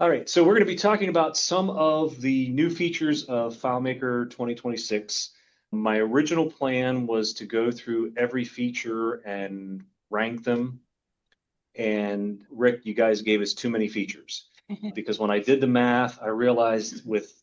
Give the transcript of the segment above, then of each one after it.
All right, so we're going to be talking about some of the new features of FileMaker 2026. My original plan was to go through every feature and rank them. And Rick, you guys gave us too many features because when I did the math, I realized with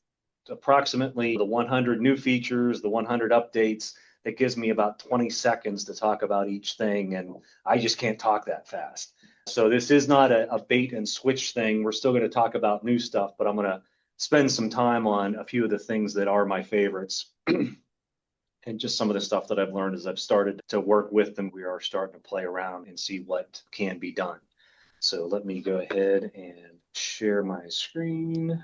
approximately the 100 new features, the 100 updates, that gives me about 20 seconds to talk about each thing, and I just can't talk that fast. So this is not a bait and switch thing. We're still going to talk about new stuff, but I'm going to spend some time on a few of the things that are my favorites and just some of the stuff that I've learned as I've started to work with them. We are starting to play around and see what can be done. So let me go ahead and share my screen.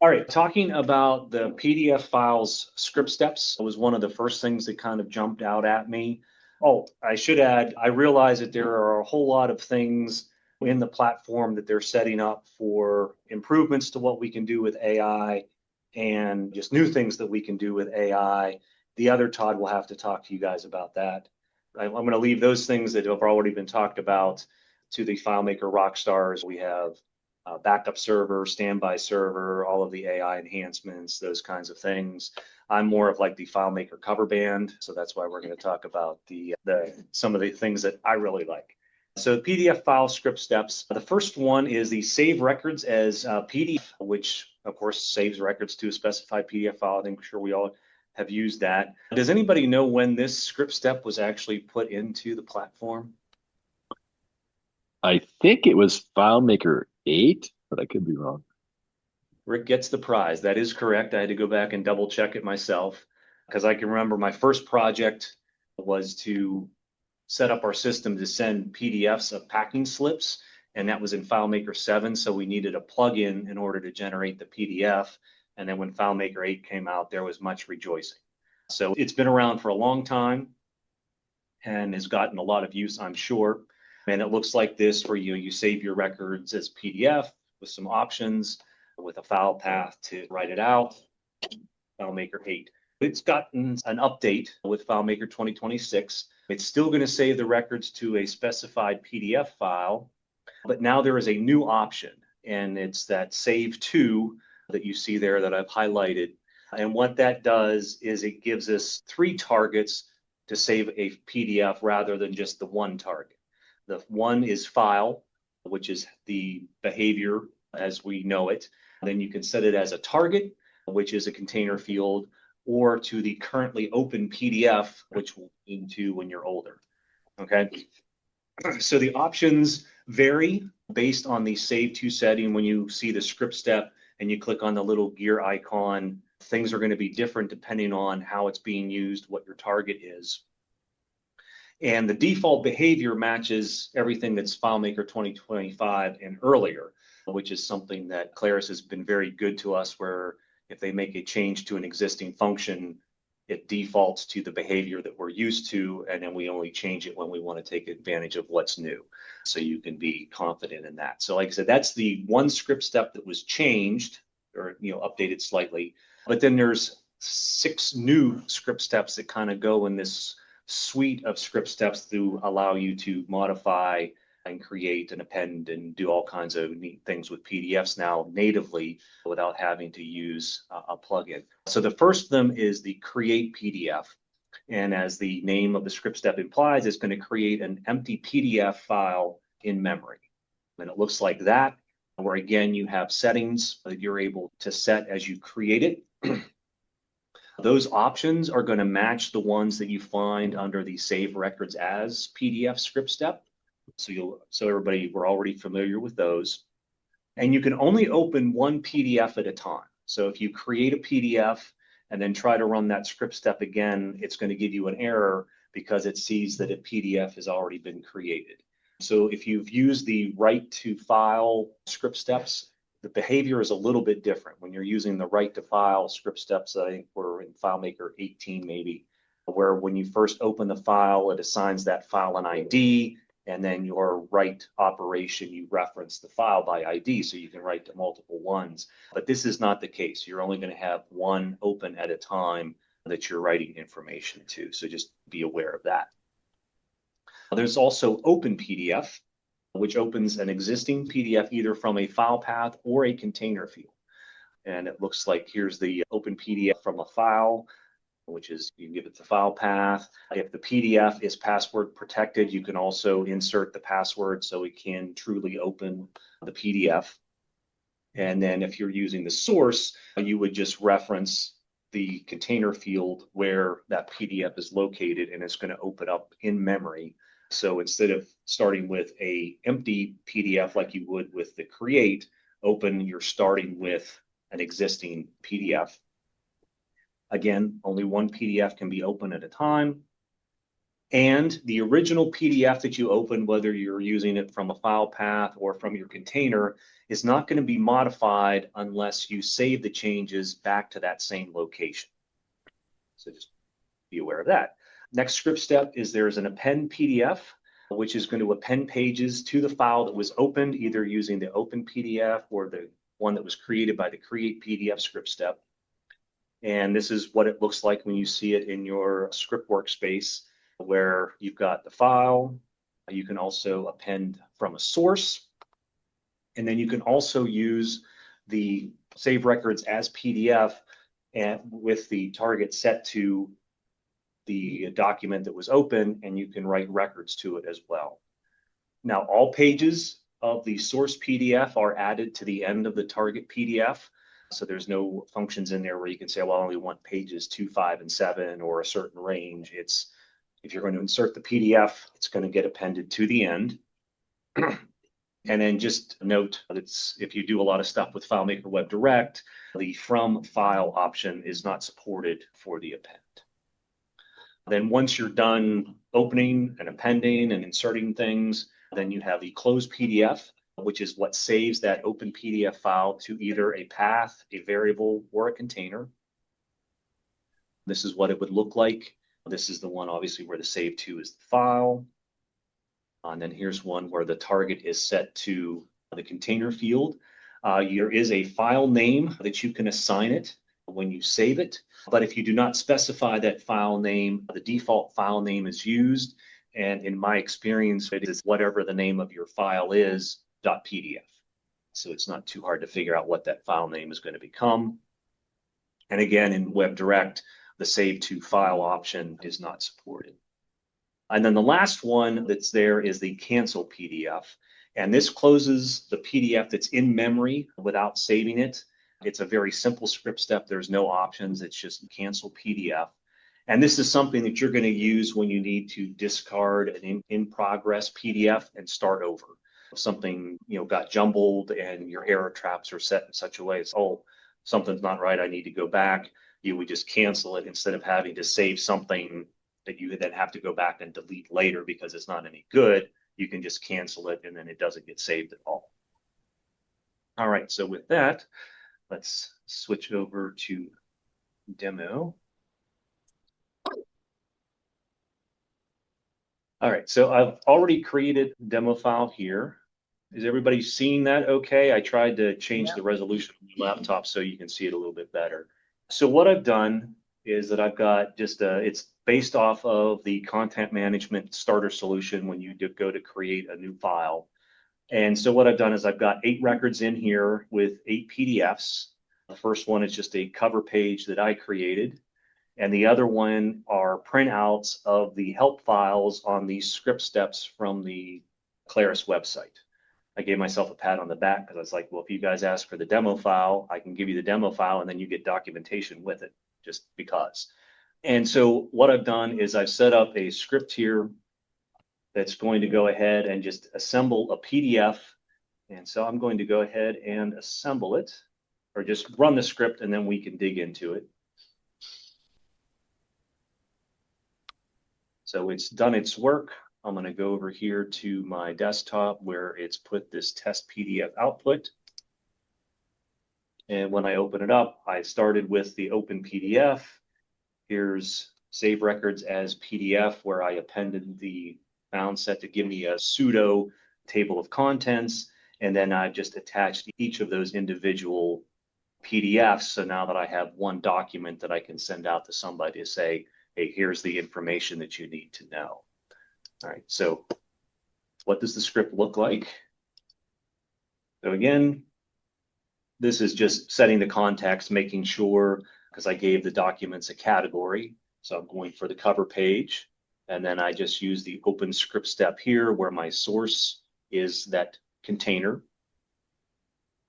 All right, talking about the PDF files script steps was one of the first things that kind of jumped out at me. Oh, I should add, I realize that there are a whole lot of things in the platform that they're setting up for improvements to what we can do with AI and just new things that we can do with AI. The other Todd will have to talk to you guys about that. I'm going to leave those things that have already been talked about to the FileMaker rock stars. We have backup server, standby server, all of the AI enhancements, those kinds of things. I'm more of like the FileMaker cover band, so that's why we're going to talk about the some of the things that I really like. So PDF file script steps. The first one is the save records as PDF, which of course saves records to a specified PDF file. I think sure we all have used that. Does anybody know when this script step was actually put into the platform? I think it was FileMaker 8, but I could be wrong. Rick gets the prize. That is correct. I had to go back and double check it myself because I can remember my first project was to set up our system to send PDFs of packing slips, and that was in FileMaker 7. So we needed a plugin in order to generate the PDF. And then when FileMaker 8 came out, there was much rejoicing. So it's been around for a long time and has gotten a lot of use, I'm sure. And it looks like this where you save your records as PDF with some options, with a file path to write it out, FileMaker 8. It's gotten an update with FileMaker 2026. It's still going to save the records to a specified PDF file, but now there is a new option, and it's that Save To that you see there that I've highlighted. And what that does is it gives us 3 targets to save a PDF rather than just the one target. The one is File, which is the behavior as we know it. Then you can set it as a target, which is a container field, or to the currently open PDF, which we'll get into when you're older. Okay. So the options vary based on the Save To setting. When you see the script step and you click on the little gear icon, things are going to be different depending on how it's being used, what your target is. And the default behavior matches everything that's FileMaker 2025 and earlier, which is something that Claris has been very good to us, where if they make a change to an existing function, it defaults to the behavior that we're used to, and then we only change it when we want to take advantage of what's new. So you can be confident in that. So like I said, that's the one script step that was changed or updated slightly. But then there's 6 new script steps that kind of go in this suite of script steps to allow you to modify and create and append and do all kinds of neat things with PDFs now natively without having to use a plugin. So the first of them is the Create PDF. And as the name of the script step implies, it's going to create an empty PDF file in memory. And it looks like that, where again, you have settings that you're able to set as you create it. Those options are going to match the ones that you find under the Save Records As PDF script step. So everybody, we're already familiar with those. And you can only open one PDF at a time. So if you create a PDF and then try to run that script step again, it's going to give you an error because it sees that a PDF has already been created. So if you've used the write to file script steps, the behavior is a little bit different. When you're using the write to file script steps, I think we're in FileMaker 18 maybe, where when you first open the file, it assigns that file an ID, and then your write operation, you reference the file by ID, so you can write to multiple ones. But this is not the case. You're only going to have one open at a time that you're writing information to. So just be aware of that. There's also Open PDF, which opens an existing PDF either from a file path or a container field. And it looks like here's the Open PDF from a file, which is you give it the file path. If the PDF is password protected, you can also insert the password so it can truly open the PDF. And then if you're using the source, you would just reference the container field where that PDF is located, and it's going to open up in memory. So instead of starting with a empty PDF like you would with the create, open, you're starting with an existing PDF. Again, only one PDF can be opened at a time. And the original PDF that you open, whether you're using it from a file path or from your container, is not going to be modified unless you save the changes back to that same location. So just be aware of that. Next script step is there's an append PDF, which is going to append pages to the file that was opened, either using the open PDF or the one that was created by the create PDF script step. And this is what it looks like when you see it in your script workspace, where you've got the file. You can also append from a source. And then you can also use the save records as PDF and with the target set to the document that was open, and you can write records to it as well. Now, all pages of the source PDF are added to the end of the target PDF. So there's no functions in there where you can say, well, I only want pages 2, 5, and 7 or a certain range. It's if you're going to insert the PDF, it's going to get appended to the end. And then just note that if you do a lot of stuff with FileMaker WebDirect, the from file option is not supported for the append. Then once you're done opening and appending and inserting things, then you have the close PDF, which is what saves that open PDF file to either a path, a variable, or a container. This is what it would look like. This is the one, obviously, where the save to is the file. And then here's one where the target is set to the container field. There is a file name that you can assign it when you save it. But if you do not specify that file name, the default file name is used. And in my experience, it is whatever the name of your file is, .pdf. So it's not too hard to figure out what that file name is going to become. And again, in WebDirect, the save to file option is not supported. And then the last one that's there is the cancel PDF. And this closes the PDF that's in memory without saving it. It's a very simple script step. There's no options. It's just cancel PDF. And this is something that you're going to use when you need to discard an in-progress PDF and start over. If something got jumbled and your error traps are set in such a way, it's, oh, something's not right, I need to go back. You would just cancel it instead of having to save something that you then have to go back and delete later because it's not any good. You can just cancel it and then it doesn't get saved at all. All right, so with that, let's switch over to demo. All right, so I've already created a demo file here. Is everybody seeing that okay? I tried to change the resolution on your laptop so you can see it a little bit better. So what I've done is that I've got just it's based off of the content management starter solution when you go to create a new file. And so what I've done is I've got 8 records in here with 8 PDFs. The first one is just a cover page that I created. And the other one are printouts of the help files on these script steps from the Claris website. I gave myself a pat on the back because I was like, well, if you guys ask for the demo file, I can give you the demo file and then you get documentation with it, just because. And so what I've done is I've set up a script here that's going to go ahead and just assemble a PDF. And so I'm going to go ahead and assemble it, or just run the script and then we can dig into it. So it's done its work. I'm going to go over here to my desktop where it's put this test PDF output. And when I open it up, I started with the open PDF. Here's save records as PDF, where I appended the bound set to give me a pseudo table of contents. And then I've just attached each of those individual PDFs. So now that I have one document that I can send out to somebody to say, hey, here's the information that you need to know. All right, so what does the script look like? So again, this is just setting the context, making sure, because I gave the documents a category. So I'm going for the cover page. And then I just use the open script step here where my source is that container.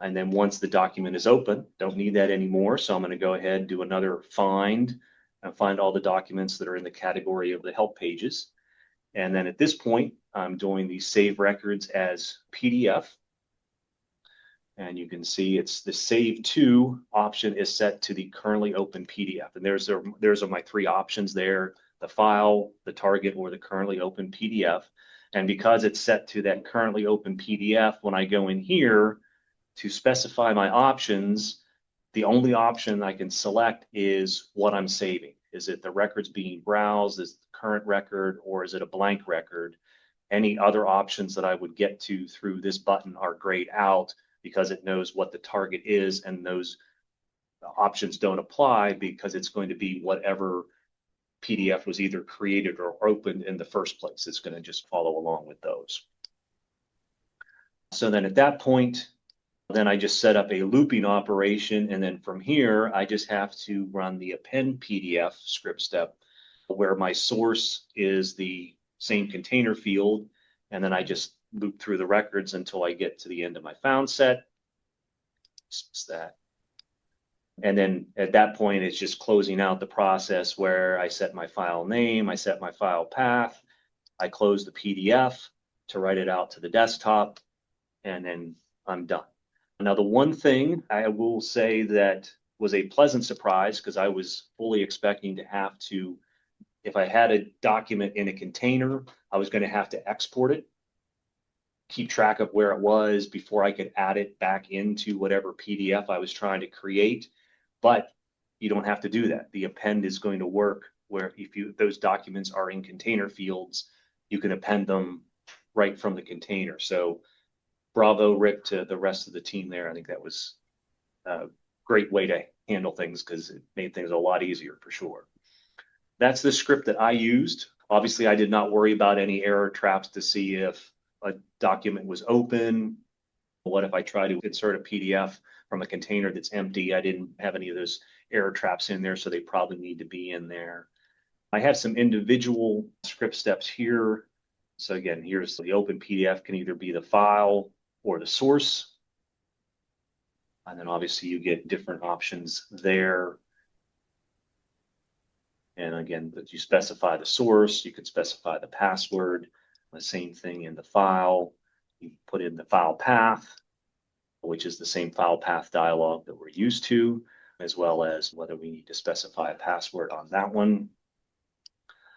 And then once the document is open, don't need that anymore. So I'm going to go ahead and do another find and find all the documents that are in the category of the help pages. And then at this point, I'm doing the save records as PDF. And you can see it's the save to option is set to the currently open PDF. And there's my three options there, the file, the target, or the currently open PDF. And because it's set to that currently open PDF, when I go in here to specify my options, the only option I can select is what I'm saving. Is it the records being browsed, is it the current record, or is it a blank record? Any other options that I would get to through this button are grayed out because it knows what the target is, and those options don't apply because it's going to be whatever PDF was either created or opened in the first place. It's going to just follow along with those. So then at that point, then I just set up a looping operation, and then from here, I just have to run the append PDF script step where my source is the same container field, and then I just loop through the records until I get to the end of my found set. That. And then at that point, it's just closing out the process where I set my file name, I set my file path, I close the PDF to write it out to the desktop, and then I'm done. Now, the one thing I will say that was a pleasant surprise, because I was fully expecting to have to, if I had a document in a container, I was going to have to export it, keep track of where it was before I could add it back into whatever PDF I was trying to create. But you don't have to do that. The append is going to work where if those documents are in container fields, you can append them right from the container. So bravo, Rick, to the rest of the team there. I think that was a great way to handle things because it made things a lot easier for sure. That's the script that I used. Obviously, I did not worry about any error traps to see if a document was open. What if I try to insert a PDF from a container that's empty? I didn't have any of those error traps in there, so they probably need to be in there. I have some individual script steps here. So again, here's the open PDF can either be the file or the source. And then obviously you get different options there. And again, that you specify the source, you can specify the password, the same thing in the file. You put in the file path, which is the same file path dialog that we're used to, as well as whether we need to specify a password on that one.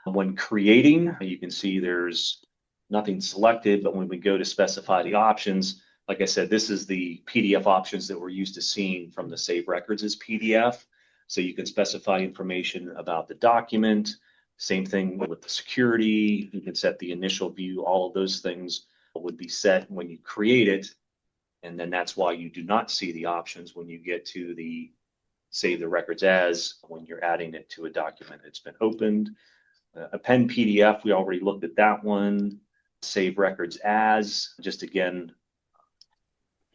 When creating, you can see there's nothing selected, but when we go to specify the options, like I said, this is the PDF options that we're used to seeing from the Save Records as PDF. So you can specify information about the document. Same thing with the security. You can set the initial view. All of those things would be set when you create it. And then that's why you do not see the options when you get to the Save the Records as, when you're adding it to a document that's been opened. Append PDF, we already looked at that one. Save records as, just again,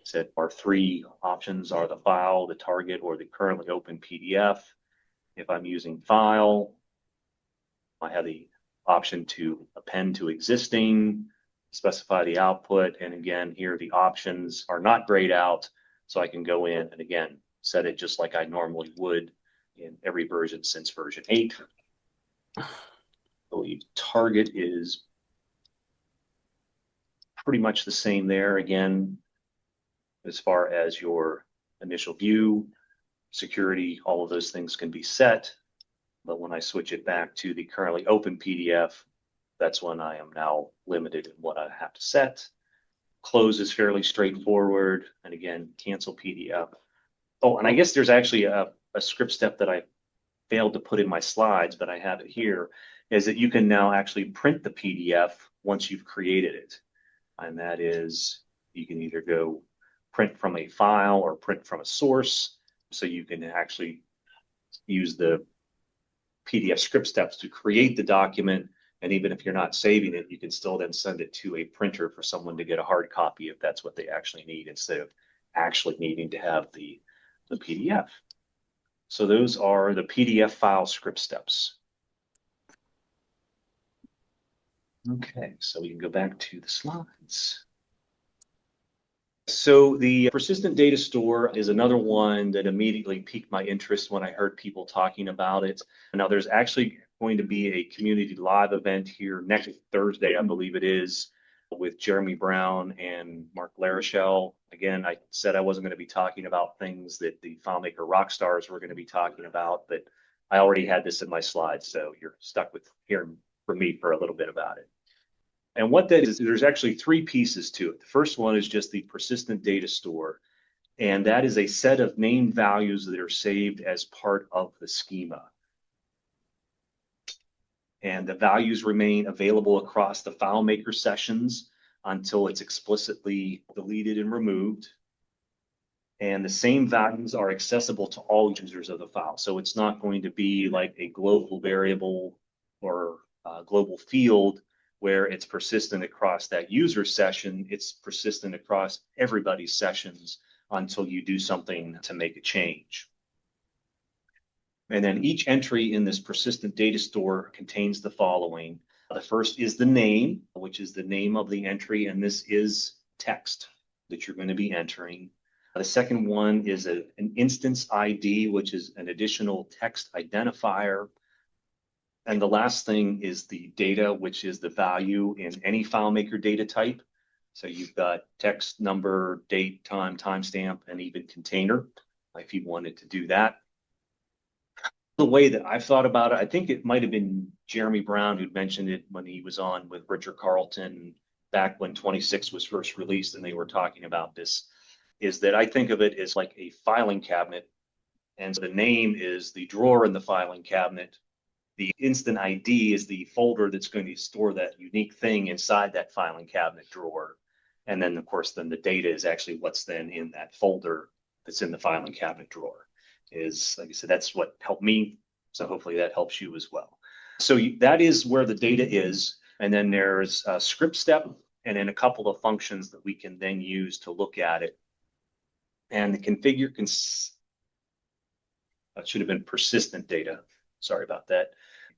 said our three options are the file, the target, or the currently open PDF. If I'm using file, I have the option to append to existing, specify the output, and again, here the options are not grayed out, so I can go in and again, set it just like I normally would in every version since version 8. I believe target is pretty much the same there. Again, as far as your initial view, security, all of those things can be set. But when I switch it back to the currently open PDF, that's when I am now limited in what I have to set. Close is fairly straightforward. And again, cancel PDF. Oh, and I guess there's actually a script step that I failed to put in my slides, but I have it here, is that you can now actually print the PDF once you've created it. And that is, you can either go print from a file or print from a source. So you can actually use the PDF script steps to create the document. And even if you're not saving it, you can still then send it to a printer for someone to get a hard copy if that's what they actually need, instead of actually needing to have the PDF. So those are the PDF file script steps. Okay, so we can go back to the slides. So the persistent data store is another one that immediately piqued my interest when I heard people talking about it. Now there's actually going to be a community live event here next Thursday, I believe it is, with Jeremy Brown and Mark Larichelle. Again, I said I wasn't going to be talking about things that the FileMaker rock stars were going to be talking about, but I already had this in my slides, so you're stuck with hearing from me for a little bit about it. And what that is, there's actually three pieces to it. The first one is just the persistent data store, and that is a set of named values that are saved as part of the schema. And the values remain available across the FileMaker sessions until it's explicitly deleted and removed. And the same values are accessible to all users of the file. So it's not going to be like a global variable or a global field where it's persistent across that user session. It's persistent across everybody's sessions until you do something to make a change. And then each entry in this persistent data store contains the following. The first is the name, which is the name of the entry, and this is text that you're going to be entering. The second one is an instance ID, which is an additional text identifier. And the last thing is the data, which is the value in any FileMaker data type. So you've got text, number, date, time, timestamp, and even container, if you wanted to do that. The way that I've thought about it, I think it might have been Jeremy Brown who'd mentioned it when he was on with Richard Carlton back when 26 was first released, and they were talking about this, is that I think of it as like a filing cabinet. And so the name is the drawer in the filing cabinet. The instant ID is the folder that's going to store that unique thing inside that filing cabinet drawer. And then, of course, then the data is actually what's then in that folder that's in the filing cabinet drawer. Is, like I said, that's what helped me. So hopefully that helps you as well. So that is where the data is. And then there's a script step and then a couple of functions that we can then use to look at it. And the configure, that should have been persistent data. Sorry about that.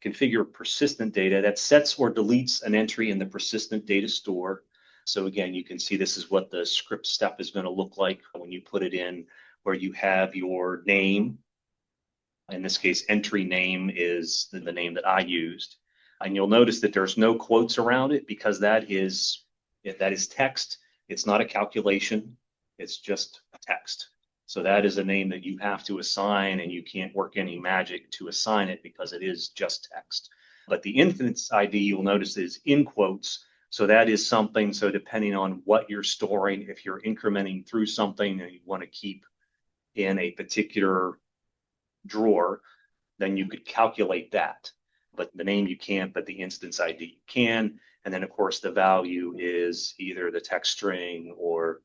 Configure persistent data that sets or deletes an entry in the persistent data store. So again, you can see this is what the script step is going to look like when you put it in, where you have your name. In this case, entry name is the name that I used. And you'll notice that there's no quotes around it because that is text. It's not a calculation. It's just text. So that is a name that you have to assign, and you can't work any magic to assign it because it is just text. But the instance ID, you'll notice, is in quotes. So that is something, so depending on what you're storing, if you're incrementing through something and you want to keep in a particular drawer, then you could calculate that. But the name you can't, but the instance ID you can. And then, of course, the value is either the text string or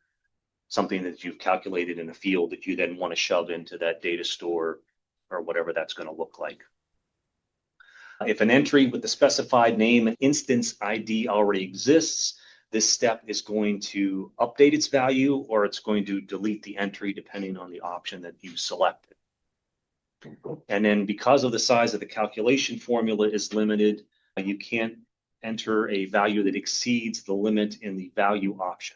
something that you've calculated in a field that you then want to shove into that data store or whatever that's going to look like. If an entry with the specified name and instance ID already exists, this step is going to update its value or it's going to delete the entry depending on the option that you selected. And then because of the size of the calculation formula is limited, you can't enter a value that exceeds the limit in the value option.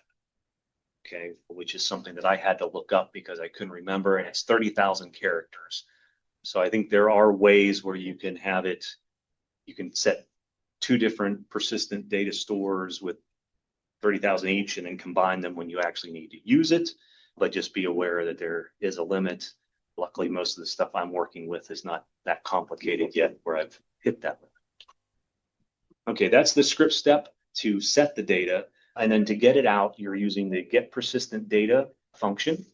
Okay, which is something that I had to look up because I couldn't remember, and it's 30,000 characters. So I think there are ways where you can have it, you can set two different persistent data stores with 30,000 each and then combine them when you actually need to use it, but just be aware that there is a limit. Luckily, most of the stuff I'm working with is not that complicated yet where I've hit that limit. Okay, that's the script step to set the data. And then to get it out, you're using the get persistent data function,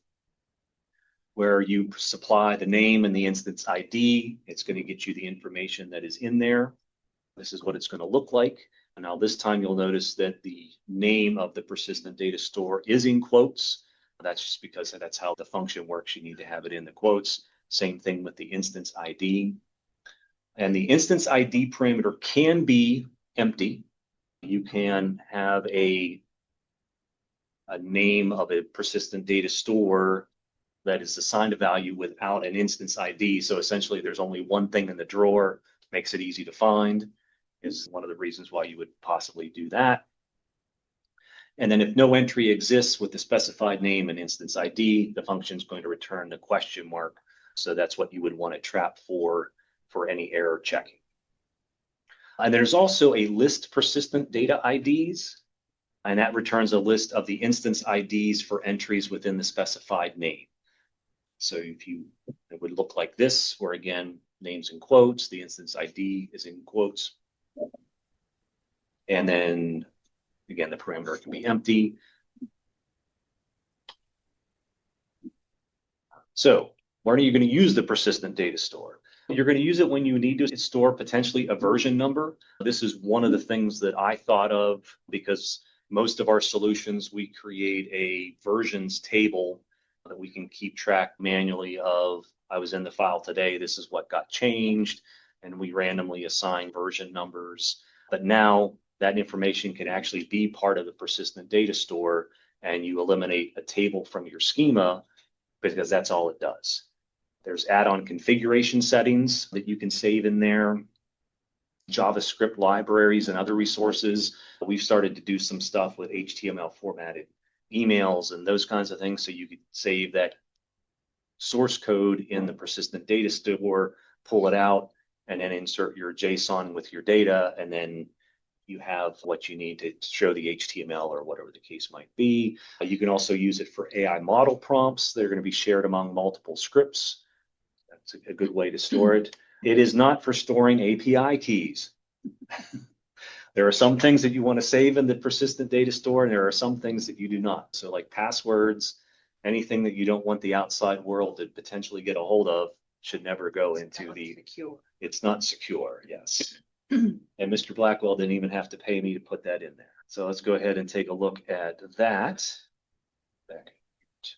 where you supply the name and the instance ID. It's going to get you the information that is in there. This is what it's going to look like. And now this time you'll notice that the name of the persistent data store is in quotes. That's just because that's how the function works. You need to have it in the quotes. Same thing with the instance ID. And the instance ID parameter can be empty. You can have a name of a persistent data store that is assigned a value without an instance ID. So essentially there's only one thing in the drawer, makes it easy to find, is one of the reasons why you would possibly do that. And then if no entry exists with the specified name and instance ID, the function is going to return the question mark. So that's what you would want to trap for any error checking. And there's also a list persistent data IDs, and that returns a list of the instance IDs for entries within the specified name. So it would look like this, where again, names in quotes, the instance ID is in quotes. And then again, the parameter can be empty. So when are you going to use the persistent data store? You're going to use it when you need to store potentially a version number. This is one of the things that I thought of because most of our solutions, we create a versions table that we can keep track manually of. I was in the file today, this is what got changed, and we randomly assign version numbers. But now that information can actually be part of the persistent data store, and you eliminate a table from your schema because that's all it does. There's add-on configuration settings that you can save in there, JavaScript libraries and other resources. We've started to do some stuff with HTML formatted emails and those kinds of things. So you could save that source code in the persistent data store, pull it out, and then insert your JSON with your data. And then you have what you need to show the HTML or whatever the case might be. You can also use it for AI model prompts. They're going to be shared among multiple scripts. That's a good way to store it. It is not for storing API keys. There are some things that you want to save in the persistent data store, and there are some things that you do not. So like passwords, anything that you don't want the outside world to potentially get a hold of should never go into the secure. It's not secure, yes. And Mr. Blackwell didn't even have to pay me to put that in there. So let's go ahead and take a look at that. Back to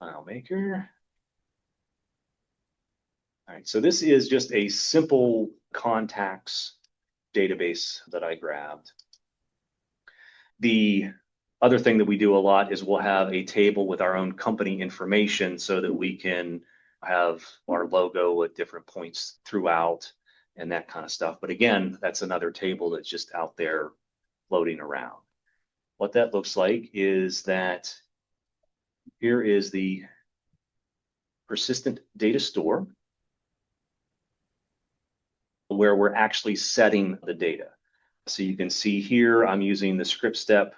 FileMaker. All right, so this is just a simple contacts database that I grabbed. The other thing that we do a lot is we'll have a table with our own company information so that we can have our logo at different points throughout and that kind of stuff. But again, that's another table that's just out there floating around. What that looks like is that here is the persistent data store where we're actually setting the data. So you can see here, I'm using the script step,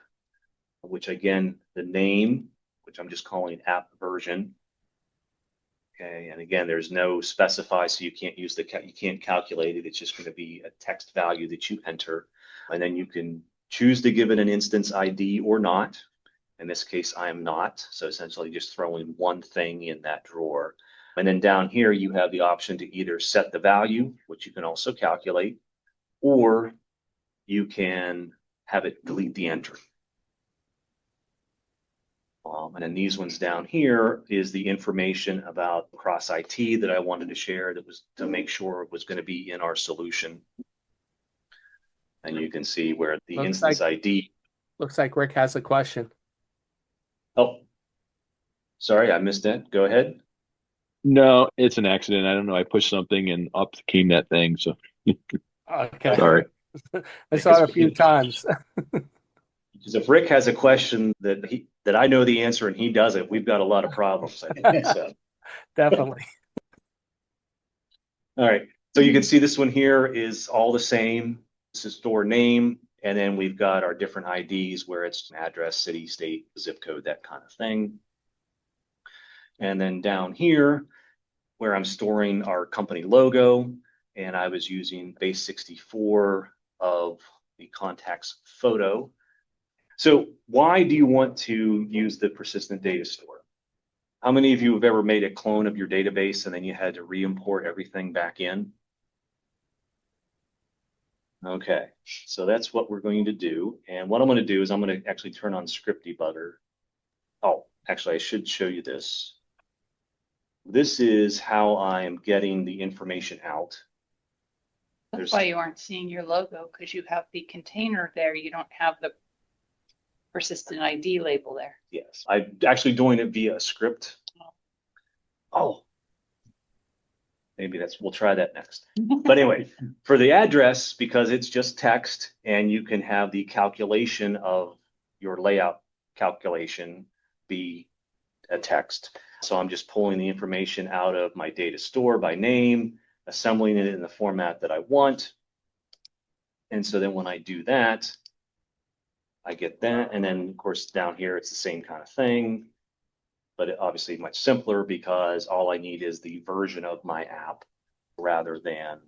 which again, the name, which I'm just calling app version. Okay, and again, there's no specify, so you can't use you can't calculate it. It's just going to be a text value that you enter. And then you can choose to give it an instance ID or not. In this case, I am not. So essentially just throwing one thing in that drawer. And then down here, you have the option to either set the value, which you can also calculate, or you can have it delete the entry. And then these ones down here is the information about cross IT that I wanted to share that was to make sure it was going to be in our solution. And you can see where the instance ID. Looks like Rick has a question. Oh, sorry, I missed that. Go ahead. No, it's an accident. I don't know. I pushed something and up came that thing. So Okay. sorry. I saw it a few times. Because if Rick has a question that I know the answer and he doesn't, we've got a lot of problems, I think. So. Definitely. All right. So you can see this one here is all the same. This is store name. And then we've got our different IDs where it's address, city, state, zip code, that kind of thing. And then down here where I'm storing our company logo, and I was using base 64 of the contacts photo. So why do you want to use the persistent data store? How many of you have ever made a clone of your database and then you had to re-import everything back in? Okay, so that's what we're going to do. And what I'm going to do is I'm going to actually turn on script debugger. Oh, Actually, I should show you this. This is how I am getting the information out. That's why you aren't seeing your logo, because you have the container there. You don't have the persistent ID label there. Yes, I'm actually doing it via a script. Oh, maybe we'll try that next. But anyway, for the address, because it's just text and you can have the calculation of your layout calculation be a text. So I'm just pulling the information out of my data store by name, assembling it in the format that I want. And so then when I do that, I get that. And then of course down here, it's the same kind of thing, but it obviously much simpler because all I need is the version of my app rather than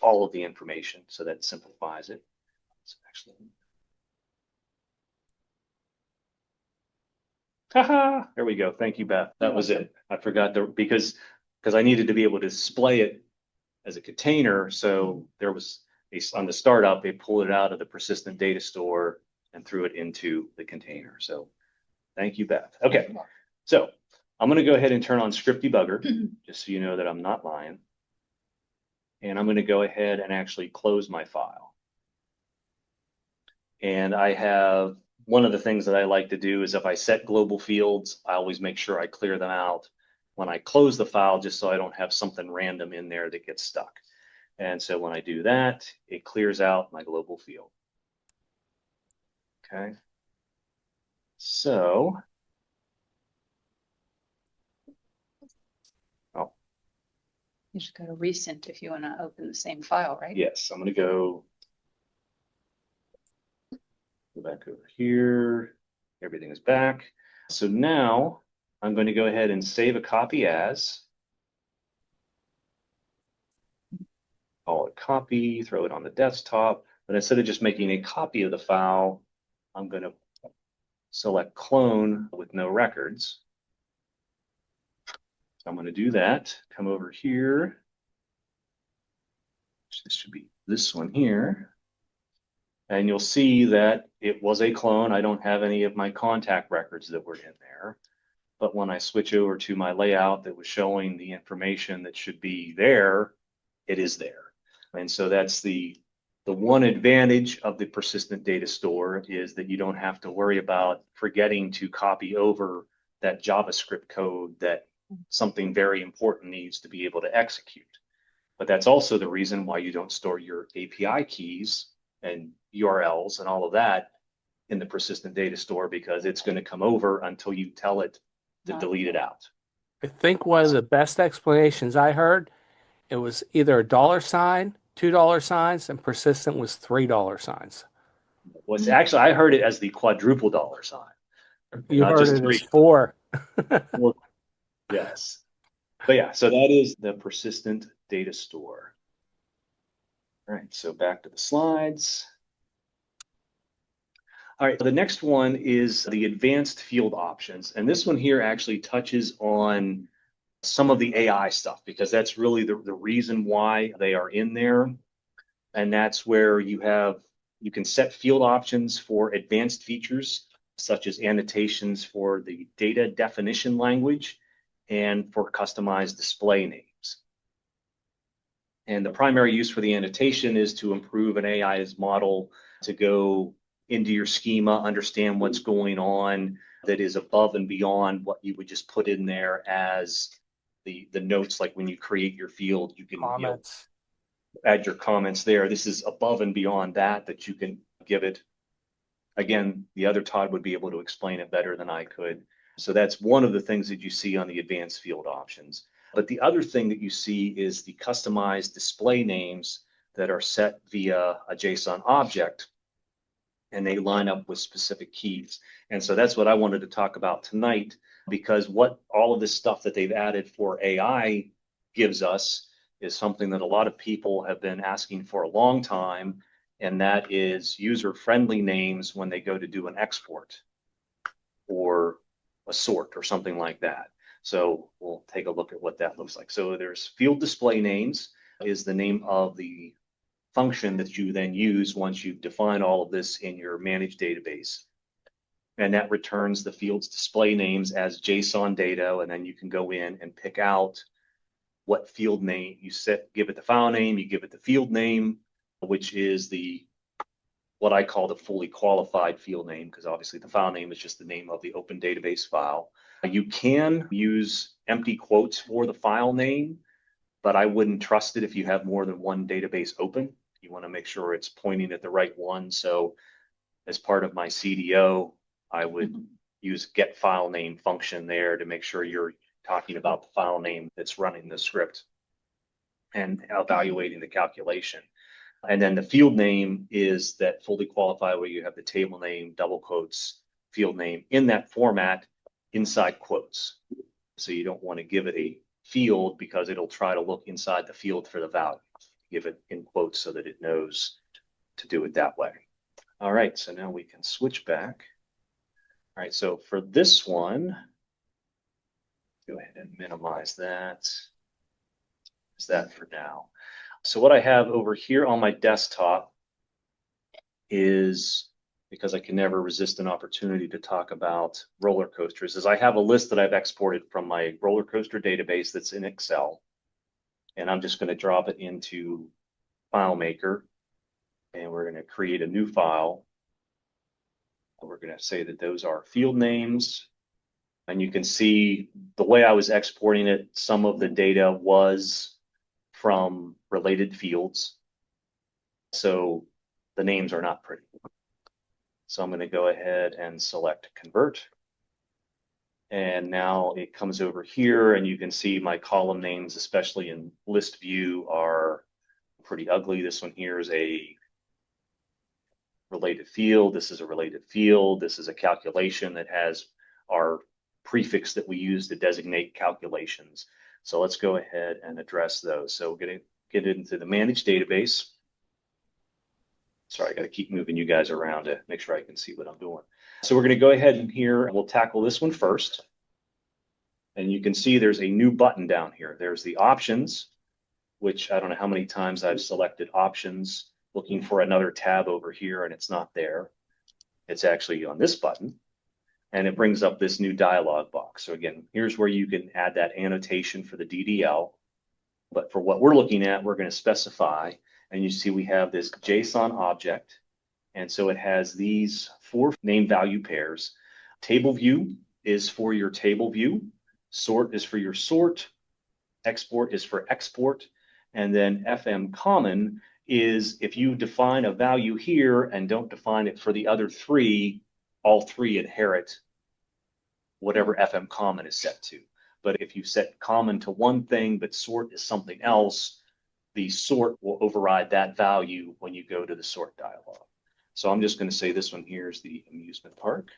all of the information. So that simplifies it. So actually, haha, there we go. Thank you, Beth. That was it. I forgot because I needed to be able to display it as a container. So there was on the startup, they pulled it out of the persistent data store and threw it into the container. So thank you, Beth. Okay, so I'm going to go ahead and turn on script debugger, just so you know that I'm not lying. And I'm going to go ahead and actually close my file. And I have one of the things that I like to do is if I set global fields, I always make sure I clear them out when I close the file, just so I don't have something random in there that gets stuck. And so when I do that, it clears out my global field. Okay. So, You just go to recent if you want to open the same file, right? yes, I'm going to go back over here. Everything is back. So now I'm going to go ahead and save a copy as. Call it copy, throw it on the desktop. But instead of just making a copy of the file, I'm going to select clone with no records. So I'm going to do that. Come over here. This should be this one here. And you'll see that it was a clone. I don't have any of my contact records that were in there. But when I switch over to my layout that was showing the information that should be there, it is there. And so that's the one advantage of the persistent data store is that you don't have to worry about forgetting to copy over that JavaScript code that something very important needs to be able to execute. But that's also the reason why you don't store your API keys and URLs and all of that in the persistent data store, because it's going to come over until you tell it to delete it out. I think one of the best explanations I heard, it was either a $, $2 and persistent was $3. Was actually, I heard it as the quadruple $sign. You Not heard just it three. as 4. Well, yes. But yeah, so that is the persistent data store. All right, so back to the slides. All right, the next one is the advanced field options. And this one here actually touches on some of the AI stuff, because that's really the reason why they are in there. And that's where you can set field options for advanced features, such as annotations for the data definition language and for customized display names. And the primary use for the annotation is to improve an AI's model to go into your schema, understand what's going on that is above and beyond what you would just put in there as the notes. Like when you create your field, you can Comments. add your comments there. This is above and beyond that you can give it. Again, the other Todd would be able to explain it better than I could. So that's one of the things that you see on the advanced field options. But the other thing that you see is the customized display names that are set via a JSON object, and they line up with specific keys. And so that's what I wanted to talk about tonight, because what all of this stuff that they've added for AI gives us is something that a lot of people have been asking for a long time, and that is user-friendly names when they go to do an export or a sort or something like that. So we'll take a look at what that looks like. So there's field display names is the name of the function that you then use once you've defined all of this in your managed database. and that returns the field's display names as JSON data. And then you can go in and pick out what field name you give it the file name, you give it the field name, which is what I call the fully qualified field name, because obviously the file name is just the name of the open database file. You can use empty quotes for the file name, but I wouldn't trust it if you have more than one database open. You want to make sure it's pointing at the right one. So as part of my CDO, I would use get file name function there to make sure you're talking about the file name that's running the script and evaluating the calculation. And then the field name is that fully qualified where you have the table name, double quotes, field name in that format inside quotes. So you don't want to give it a field because it'll try to look inside the field for the value. Give it in quotes so that it knows to do it that way. All right, so now we can switch back. All right, so for this one, go ahead and minimize that. Is that for now? So what I have over here on my desktop is, because I can never resist an opportunity to talk about roller coasters, is I have a list that I've exported from my roller coaster database that's in Excel. And I'm just going to drop it into FileMaker. And we're going to create a new file. We're going to say that those are field names. And you can see the way I was exporting it, some of the data was from related fields. So the names are not pretty. So I'm going to go ahead and select convert. And now it comes over here and you can see my column names, especially in list view, are pretty ugly. This one here is a related field. This is a related field. This is a calculation that has our prefix that we use to designate calculations. So let's go ahead and address those. So we're going to get into the managed database. Sorry, I got to keep moving you guys around to make sure I can see what I'm doing. So we're going to go ahead and here, we'll tackle this one first. And you can see there's a new button down here. There's the options, which I don't know how many times I've selected options, looking for another tab over here, and it's not there. It's actually on this button. And it brings up this new dialog box. So again, here's where you can add that annotation for the DDL. But for what we're looking at, we're going to specify, and you see we have this JSON object. And so it has these 4 name value pairs. Table view is for your table view. Sort is for your sort. Export is for export. And then FM common is if you define a value here and don't define it for the other 3, all 3 inherit whatever FM common is set to. But if you set common to one thing, but sort is something else, the sort will override that value when you go to the sort dialog. So I'm just going to say this one here is the amusement park.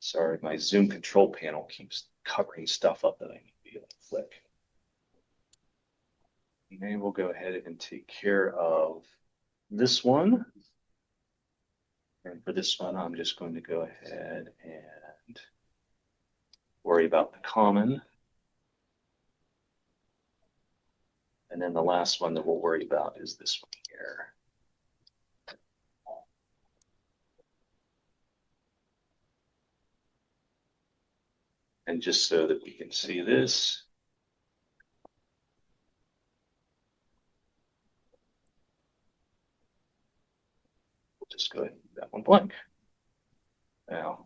Sorry, my Zoom control panel keeps covering stuff up that I need to be able to click. And we'll go ahead and take care of this one. And for this one, I'm just going to go ahead and worry about the common. And then the last one that we'll worry about is this one here. And just so that we can see this, we'll just go ahead and leave that one blank. Now.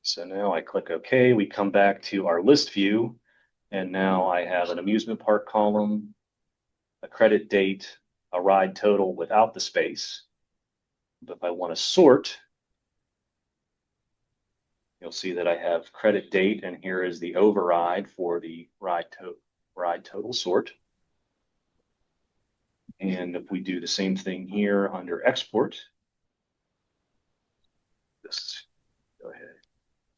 So now I click OK. We come back to our list view, and now I have an amusement park column, a credit date, a ride total without the space. But if I want to sort, you'll see that I have credit date, and here is the override for the ride total sort. And if we do the same thing here under export, just go ahead.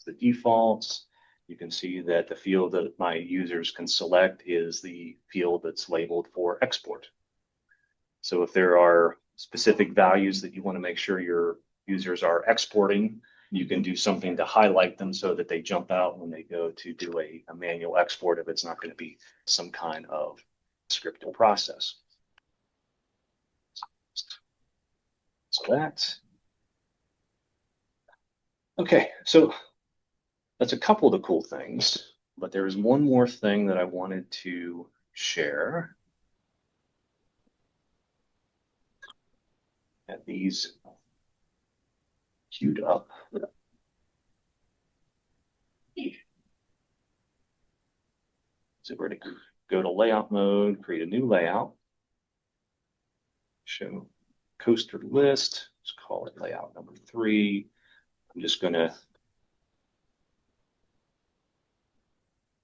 The defaults, you can see that the field that my users can select is the field that's labeled for export. So if there are specific values that you want to make sure your users are exporting, You can do something to highlight them so that they jump out when they go to do a manual export if it's not going to be some kind of scripted process. So that. Okay, so that's a couple of the cool things, but there's one more thing that I wanted to share. And these queued up. So we're going to go to layout mode, create a new layout, show coaster list, let's call it layout number 3. I'm just going to,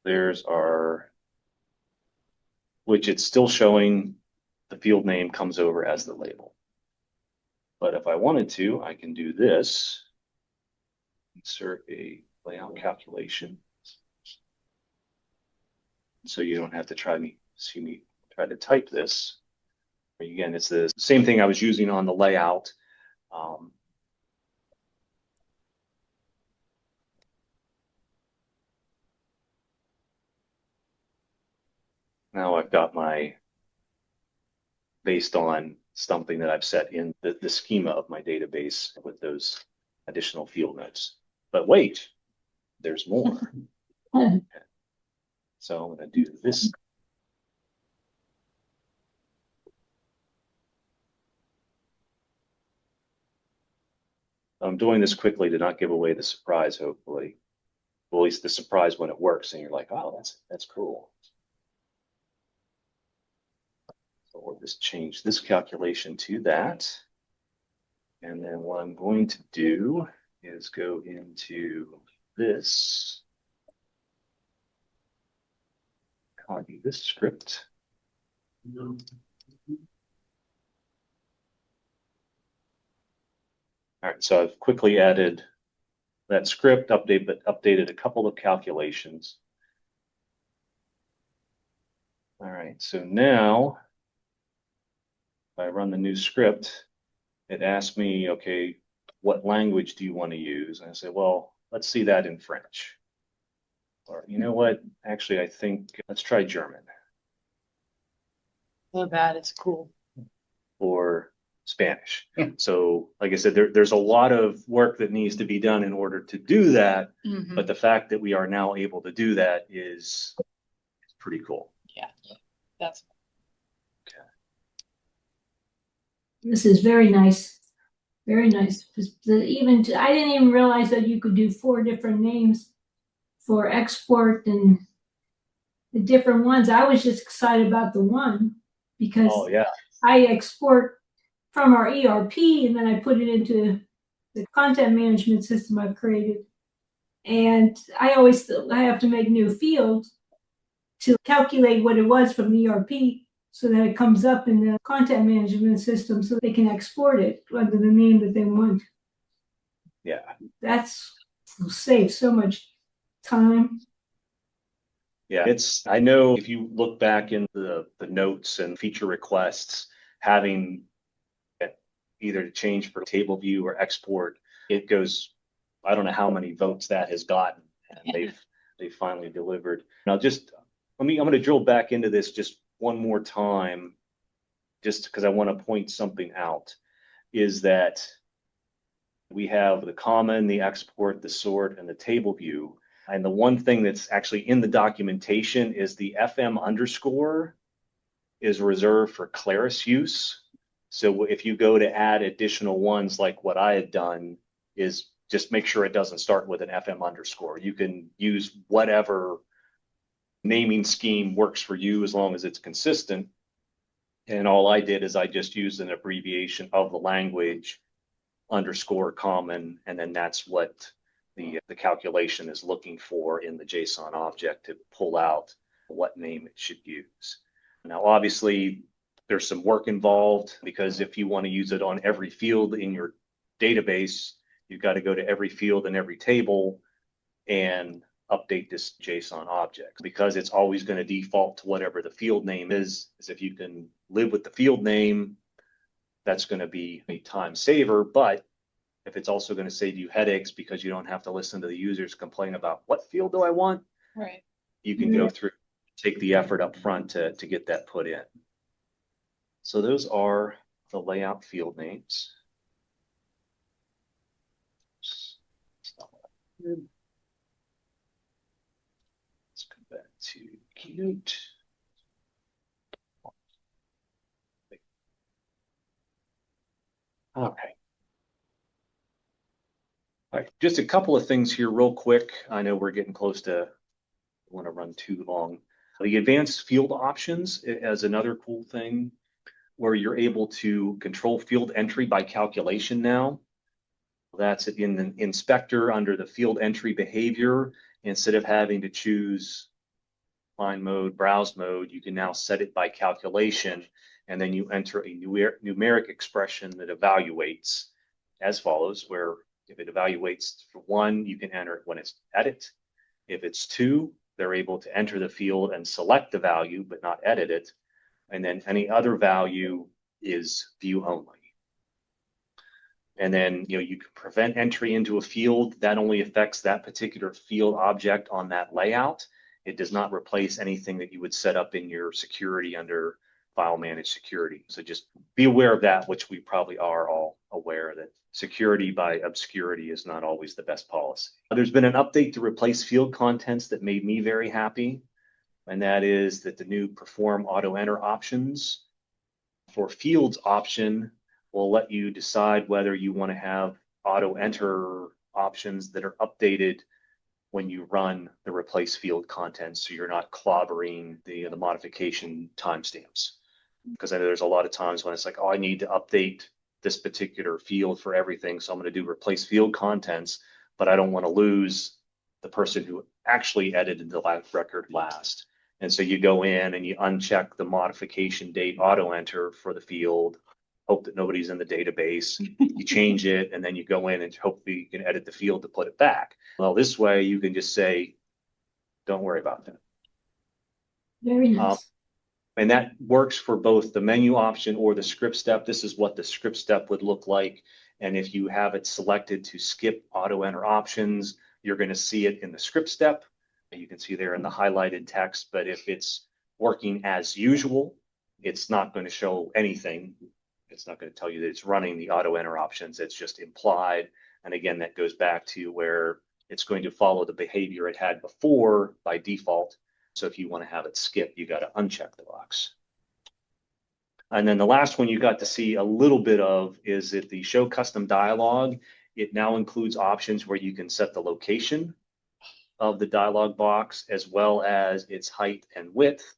there's our, which it's still showing the field name comes over as the label. But if I wanted to, I can do this, insert a layout calculation. So you don't have to see me try to type this. Again, it's the same thing I was using on the layout. Now I've got my, based on something that I've set in the schema of my database with those additional field notes. But wait, there's more. Okay. So I'm going to do this. I'm doing this quickly to not give away the surprise, hopefully. Well, at least the surprise when it works and you're like, oh, that's cool. So we'll just change this calculation to that. And then what I'm going to do is go into this, copy this script. All right, so I've quickly added that script, updated a couple of calculations. All right, so now if I run the new script, it asks me, okay, what language do you want to use? And I say, well, let's see that in French. Or you know what? Actually, I think let's try German. So that is cool. Or Spanish. So like I said, there's a lot of work that needs to be done in order to do that. Mm-hmm. But the fact that we are now able to do that is pretty cool. Yeah, that's okay. This is very nice. Very nice. I didn't even realize that you could do 4 different names for export and the different ones. I was just excited about the one because I export from our ERP and then I put it into the content management system I've created. And I have to make new fields to calculate what it was from the ERP so that it comes up in the content management system so they can export it under the name that they want. Yeah. That's will save so much time. Yeah, I know if you look back in the notes and feature requests, having either to change for table view or export, it goes, I don't know how many votes that has gotten, and they've finally delivered. Now I'm going to drill back into this just one more time, just because I want to point something out, is that we have the common, the export, the sort, and the table view. And the one thing that's actually in the documentation is the FM underscore is reserved for Claris use. So if you go to add additional ones like what I had done, is just make sure it doesn't start with an FM underscore. You can use whatever naming scheme works for you as long as it's consistent. And all I did is I just used an abbreviation of the language, underscore common, and then that's what the calculation is looking for in the JSON object to pull out what name it should use. Now, obviously, there's some work involved because if you want to use it on every field in your database, you've got to go to every field in every table and update this JSON object. Because it's always going to default to whatever the field name is if you can live with the field name, that's going to be a time saver. But if it's also going to save you headaches because you don't have to listen to the users complain about what field do I want, Right. you can go through, take the effort up front to get that put in. So those are the layout field names. Let's go back to Keynote. Okay. All right, just a couple of things here real quick. I know we're getting close to, I want to run too long. The advanced field options as another cool thing where you're able to control field entry by calculation now. That's in the inspector under the field entry behavior. Instead of having to choose line mode, browse mode, you can now set it by calculation, and then you enter a numeric expression that evaluates as follows, where if it evaluates for 1, you can enter it when it's edit. If it's 2, they're able to enter the field and select the value, but not edit it. And then any other value is view only. And then, you can prevent entry into a field. That only affects that particular field object on that layout. It does not replace anything that you would set up in your security under file managed security. So just be aware of that, which we probably are all aware that security by obscurity is not always the best policy. There's been an update to replace field contents that made me very happy. And that is that the new perform auto enter options for fields option will let you decide whether you want to have auto enter options that are updated when you run the replace field content, so you're not clobbering the modification timestamps. Because I know there's a lot of times when it's like, oh, I need to update this particular field for everything, so I'm going to do replace field contents, but I don't want to lose the person who actually edited the record last. And so you go in and you uncheck the modification date auto enter for the field, hope that nobody's in the database. You change it, and then you go in and hopefully you can edit the field to put it back. Well, this way you can just say, don't worry about that. Very nice. And that works for both the menu option or the script step. This is what the script step would look like. And if you have it selected to skip auto enter options, you're going to see it in the script step. You can see there in the highlighted text, but if it's working as usual, it's not going to show anything. It's not going to tell you that it's running the auto enter options. It's just implied. And again, that goes back to where it's going to follow the behavior it had before by default. So if you want to have it skip, you got to uncheck the box. And then the last one you got to see a little bit of is that the show custom dialog, it now includes options where you can set the location of the dialog box as well as its height and width.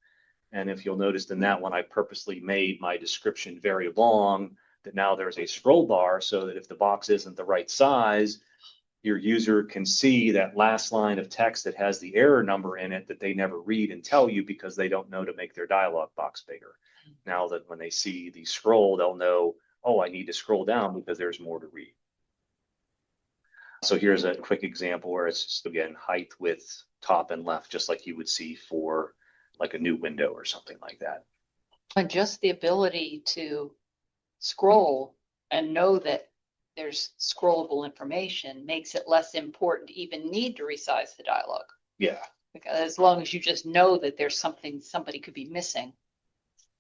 And if you'll notice in that one, I purposely made my description very long, that now there's a scroll bar so that if the box isn't the right size, your user can see that last line of text that has the error number in it that they never read and tell you because they don't know to make their dialog box bigger. Now that when they see the scroll, they'll know, oh, I need to scroll down because there's more to read. So here's a quick example where it's just, again, height, width, top and left, just like you would see for like a new window or something like that. And just the ability to scroll and know that there's scrollable information makes it less important to even need to resize the dialogue. Yeah. Because as long as you just know that there's something somebody could be missing.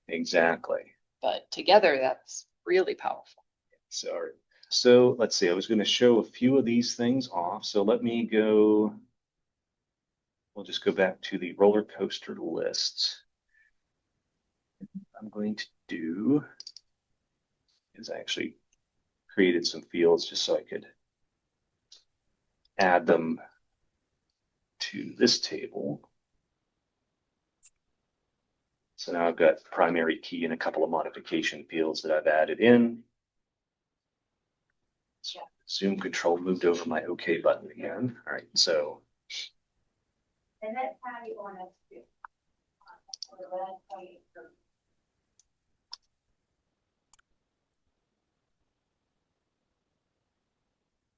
Exactly. But together, that's really powerful. Sorry. So let's see, I was going to show a few of these things off. So let me go, we'll just go back to the roller coaster list. I'm going to do is I actually created some fields just so I could add them to this table. So now I've got primary key and a couple of modification fields that I've added in. Zoom control moved over my OK button again. All right, so. And that's how you want us to.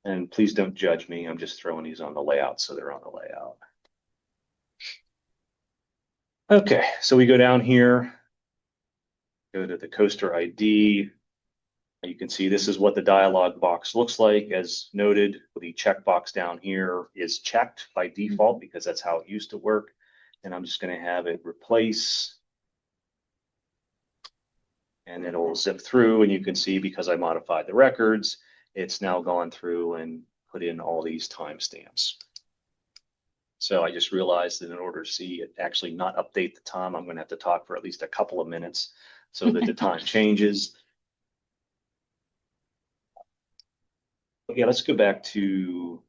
And please don't judge me. I'm just throwing these on the layout so they're on the layout. Okay, so we go down here, go to the coaster ID, You can see this is what the dialog box looks like. As noted, the checkbox down here is checked by default because that's how it used to work. And I'm just going to have it replace. And then it will zip through, and you can see because I modified the records, it's now gone through and put in all these timestamps. So I just realized that in order to see it actually not update the time, I'm going to have to talk for at least a couple of minutes so that the time changes. Yeah, let's go back to.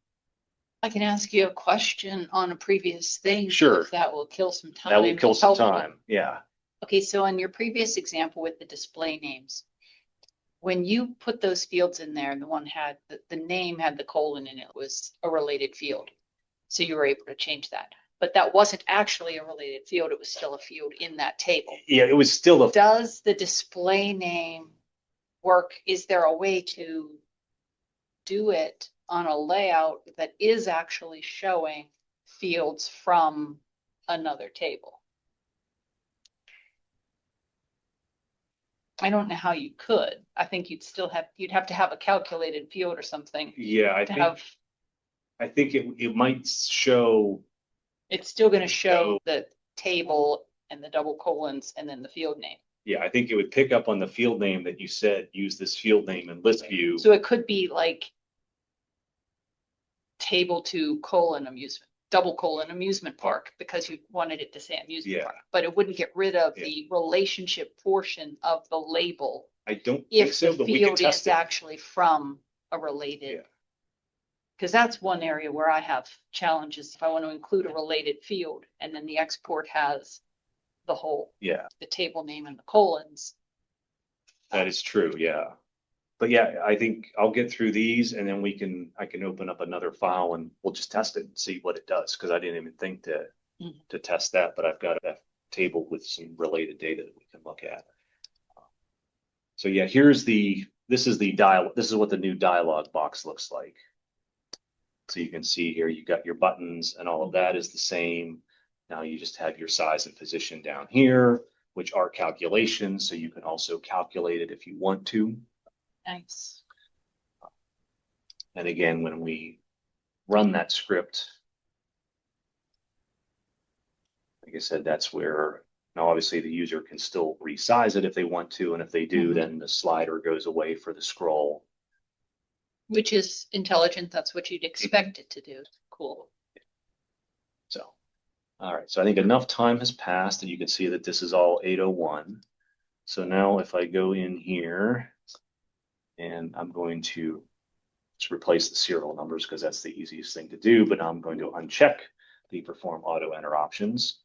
I can ask you a question on a previous thing. Sure. If that will kill some time. That will kill It's some helpful. time. Yeah. Okay, so on your previous example with the display names, when you put those fields in there, the one had the name had the colon in it, was a related field. So you were able to change that. But that wasn't actually a related field. It was still a field in that table. Yeah, it was still a. Does the display name work? Is there a way to do it on a layout that is actually showing fields from another table? I don't know how you could. I think you'd have to have a calculated field or something Yeah, I think it might show. It's still going to show the table and the double colons and then the field name. Yeah, I think it would pick up on the field name that you said, use this field name in list view. So it could be like table 2 : amusement, double : amusement park, because you wanted it to say amusement park, but it wouldn't get rid of the relationship portion of the label I don't think if so, the but we can field test is it. actually from a related. Because that's one area where I have challenges. If I want to include a related field and then the export has the whole, the table name and the colons. That is true, yeah. But yeah, I think I'll get through these and then I can open up another file and we'll just test it and see what it does. Because I didn't even think to test that, but I've got a table with some related data that we can look at. So yeah, this is what the new dialog box looks like. So you can see here, you got your buttons and all of that is the same. Now you just have your size and position down here, which are calculations. So you can also calculate it if you want to. Nice. And again, when we run that script, like I said, that's where, now obviously the user can still resize it if they want to. And if they do, then the slider goes away for the scroll. Which is intelligent. That's what you'd expect it to do. Cool. So, all right. So I think enough time has passed and you can see that this is all 801. So now if I go in here and I'm going to just replace the serial numbers because that's the easiest thing to do, but I'm going to uncheck the perform auto enter options.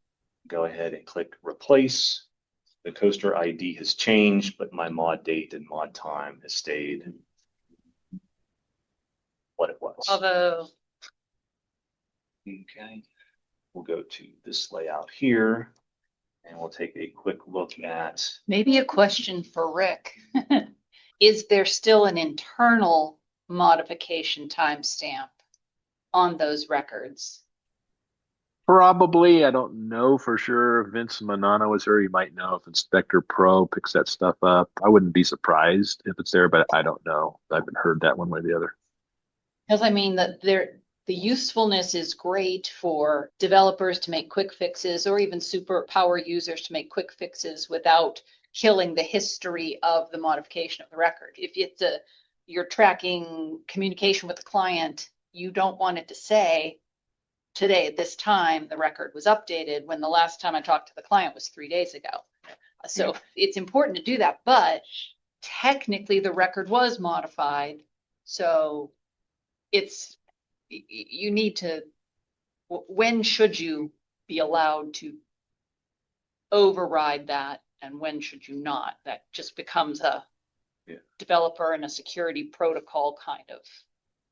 Go ahead and click replace. The coaster ID has changed, but my mod date and mod time has stayed what it was. Although, okay, we'll go to this layout here and we'll take a quick look at. maybe a question for Rick. Is there still an internal modification timestamp on those records? Probably, I don't know for sure. If Vince Manano was there, you might know if Inspector Pro picks that stuff up. I wouldn't be surprised if it's there, but I don't know. I haven't heard that one way or the other. Because I mean that the usefulness is great for developers to make quick fixes or even super power users to make quick fixes without killing the history of the modification of the record. If it's you're tracking communication with the client, you don't want it to say today at this time the record was updated when the last time I talked to the client was 3 days ago. So it's important to do that, but technically the record was modified. So you need to, when should you be allowed to override that and when should you not? That just becomes a developer and a security protocol kind of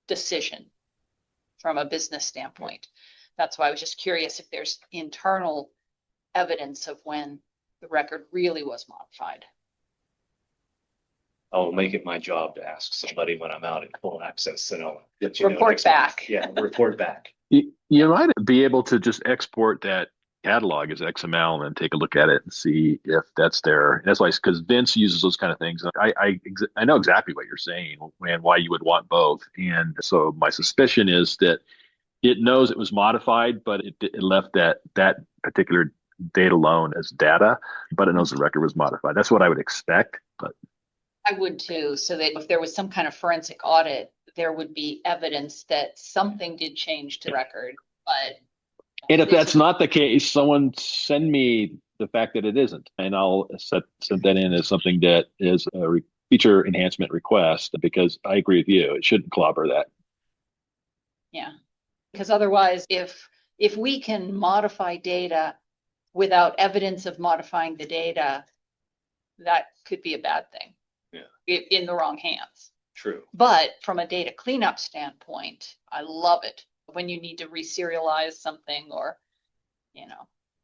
decision from a business standpoint. That's why I was just curious if there's internal evidence of when the record really was modified. I'll make it my job to ask somebody when I'm out in full access and I'll let you know Report next week. back. Yeah, report back. You might be able to just export that catalog is XML and then take a look at it and see if that's there. And that's why, because Vince uses those kind of things. I know exactly what you're saying and why you would want both. And so my suspicion is that it knows it was modified, but it left that particular date alone as data, but it knows the record was modified. That's what I would expect. But I would too, so that if there was some kind of forensic audit, there would be evidence that something did change to the record, but. and if that's not the case, someone send me the fact that it isn't, and I'll set that in as something that is a feature enhancement request, because I agree with you. It shouldn't clobber that. Yeah, because otherwise, if we can modify data without evidence of modifying the data, that could be a bad thing. Yeah. In the wrong hands. True. But from a data cleanup standpoint, I love it when you need to reserialize something or,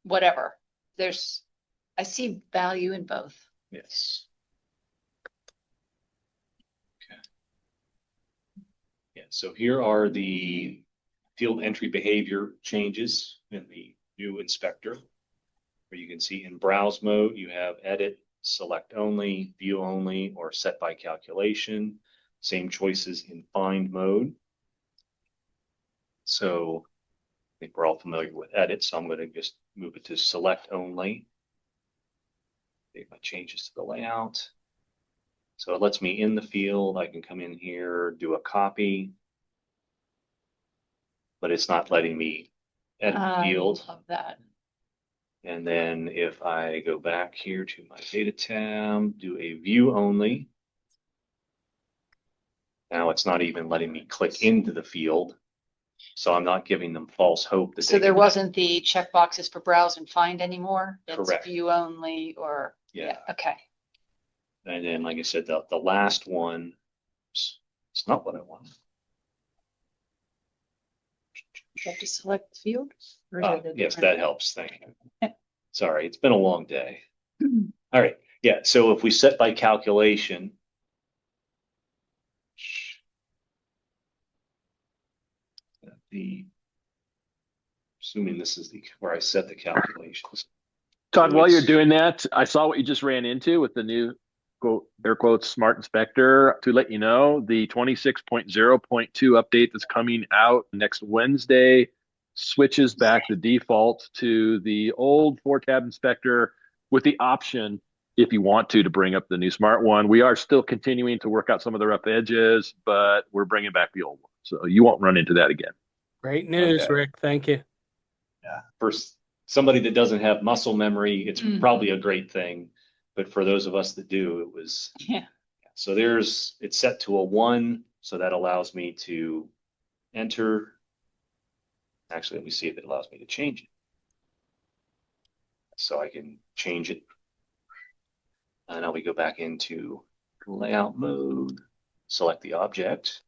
whatever. I see value in both. Yes. Okay. Yeah, so here are the field entry behavior changes in the new inspector, where you can see in browse mode, you have edit, select only, view only, or set by calculation. Same choices in find mode. So I think we're all familiar with edit, so I'm going to just move it to select only. Make my changes to the layout. So it lets me in the field. I can come in here, do a copy, but it's not letting me edit the field. I love that. And then if I go back here to my data tab, do a view only. Now it's not even letting me click into the field. So I'm not giving them false hope. So there wasn't the checkboxes for browse and find anymore? It's Correct. View only or, yeah, okay. And then, like I said, the last one, it's not what I want. You have to select the field? Yes, that helps. Thank you. Sorry, it's been a long day. All right. Yeah. So if we set by calculation, assuming this is where I set the calculations. Todd, So while you're doing that, I saw what you just ran into with the new quote, air quotes, smart inspector. To let you know, the 26.0.2 update that's coming out next Wednesday switches back the default to the old 4-tab inspector with the option, if you want to bring up the new smart one. We are still continuing to work out some of the rough edges, but we're bringing back the old one. So you won't run into that again. Great news, Okay. Rick. Thank you. Yeah. For somebody that doesn't have muscle memory, it's probably a great thing. But for those of us that do, it was. Yeah. So it's set to a 1. So that allows me to enter. Actually, let me see if it allows me to change it. So I can change it. And now we go back into layout mode, select the object,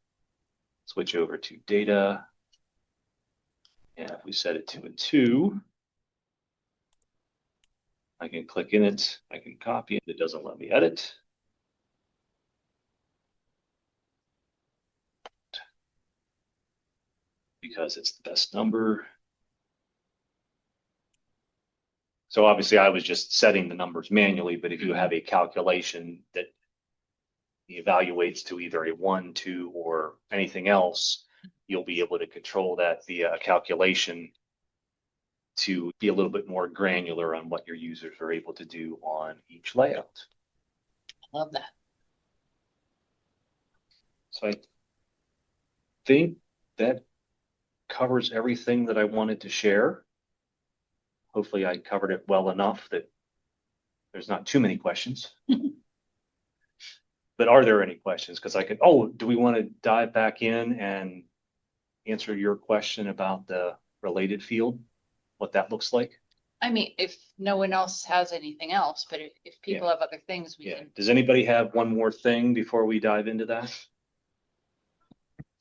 switch over to data. And if we set it to a 2, I can click in it, I can copy it. It doesn't let me edit. Because it's the best number. So obviously I was just setting the numbers manually, but if you have a calculation that evaluates to either a 1, 2, or anything else, you'll be able to control that via a calculation to be a little bit more granular on what your users are able to do on each layout. I love that. So I think that covers everything that I wanted to share. Hopefully I covered it well enough that there's not too many questions. But are there any questions? Because do we want to dive back in and answer your question about the related field, what that looks like? I mean, if no one else has anything else, but if people have other things, we can. Does anybody have one more thing before we dive into that?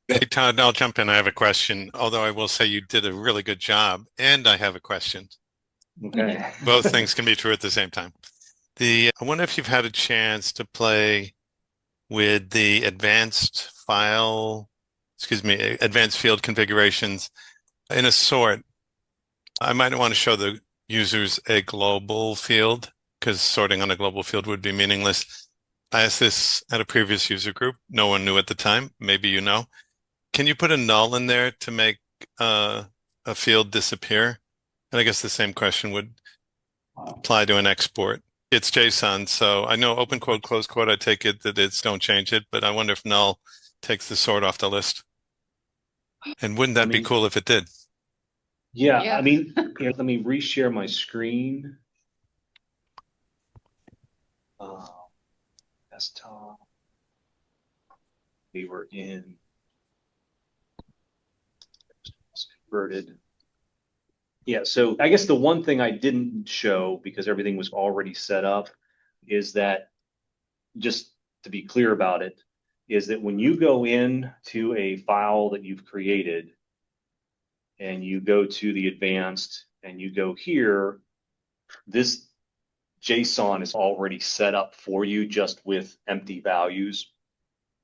Hey, Todd, I'll jump in. I have a question, although I will say you did a really good job, and I have a question. Okay. Both things can be true at the same time. I wonder if you've had a chance to play with the advanced field configurations in a sort. I might want to show the users a global field, because sorting on a global field would be meaningless. I asked this at a previous user group. No one knew at the time. Maybe you know. Can you put a null in there to make a field disappear? And I guess the same question would apply to an export. It's JSON, so I know open quote, close quote, I take it that it's don't change it, but I wonder if null takes the sort off the list. And wouldn't that be cool if it did? Yeah, Yeah. I mean, here, let me reshare my screen. Desktop. We were in converted. Yeah, so I guess the one thing I didn't show because everything was already set up is that, just to be clear about it, is that when you go in to a file that you've created and you go to the advanced and you go here, this JSON is already set up for you just with empty values.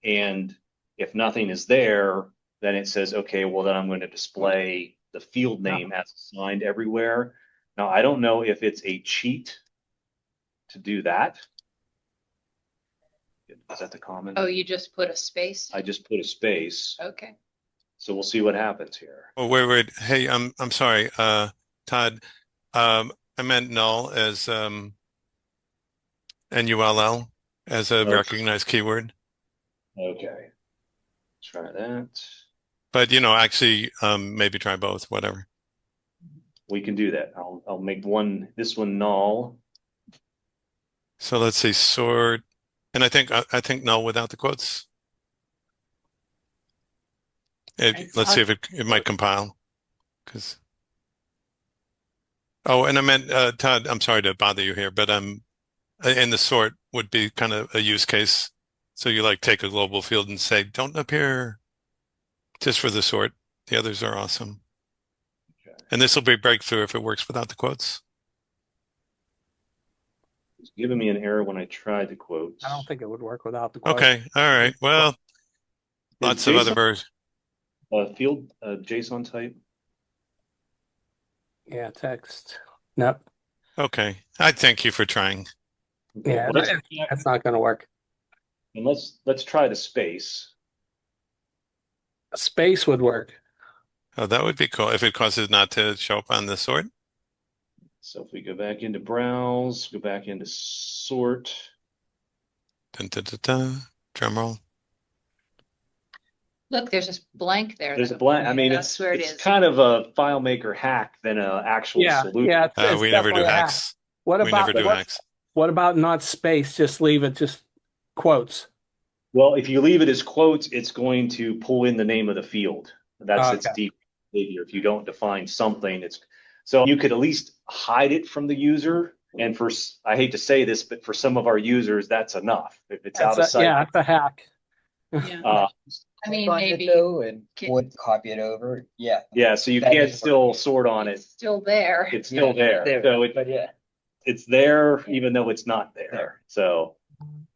And if nothing is there, then it says, okay, well, then I'm going to display the field name as assigned everywhere. Now, I don't know if it's a cheat to do that. Is that the comment? Oh, you just put a space? I just put a space. Okay. So we'll see what happens here. Oh, wait. Hey, I'm sorry, Todd. I meant null as NULL as a Okay. recognized keyword. Okay. Try that. But actually, maybe try both, whatever. We can do that. I'll make this one null. So let's say sort, and I think null without the quotes. Let's see if it might compile. Oh, and I meant Todd, I'm sorry to bother you here, but in the sort would be kind of a use case. So you like take a global field and say, don't appear, just for the sort. The others are awesome. Okay. And this will be breakthrough if it works without the quotes. It's giving me an error when I tried the quotes. I don't think it would work without the quote. Okay, all right. Well, lots of other versions. Field JSON type. Yeah, text. Nope. Okay, I thank you for trying. Okay, Yeah, well, that's not going to work. and let's try the space. A space would work. Oh, that would be cool if it causes not to show up on the sort. So if we go back into browse, go back into sort. Dun, dun, dun, dun. Drum roll. Look, there's a blank there. There's a blank. I mean, That's where it it's is. kind of a FileMaker hack than an actual solution. Yeah. It's We never do definitely a hack. hacks. What We never do about hacks. what about not space? Just leave it just quotes. Well, if you leave it as quotes, it's going to pull in the name of the field. That's its Okay. deep behavior. If you don't define something, so you could at least hide it from the user. And I hate to say this, but for some of our users, that's enough. If it's out of sight. Yeah, it's a hack. Yeah. I mean, Find maybe it though and can- would copy it over. Yeah. Yeah, so you That can't is still working. sort on it. it's still there. It's still there. So But yeah. it's there even though it's not there. There. So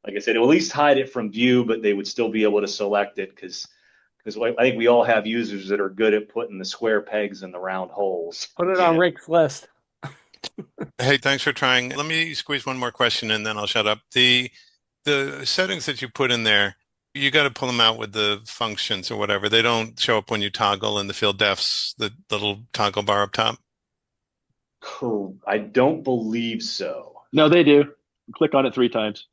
like I said, it will at least hide it from view, but they would still be able to select it because I think we all have users that are good at putting the square pegs in the round holes. Put it on Rick's list. Hey, thanks for trying. Let me squeeze one more question and then I'll shut up. The settings that you put in there, you got to pull them out with the functions or whatever. They don't show up when you toggle in the field defs, the little toggle bar up top. Cool. I don't believe so. No, they do. Click on it 3 times.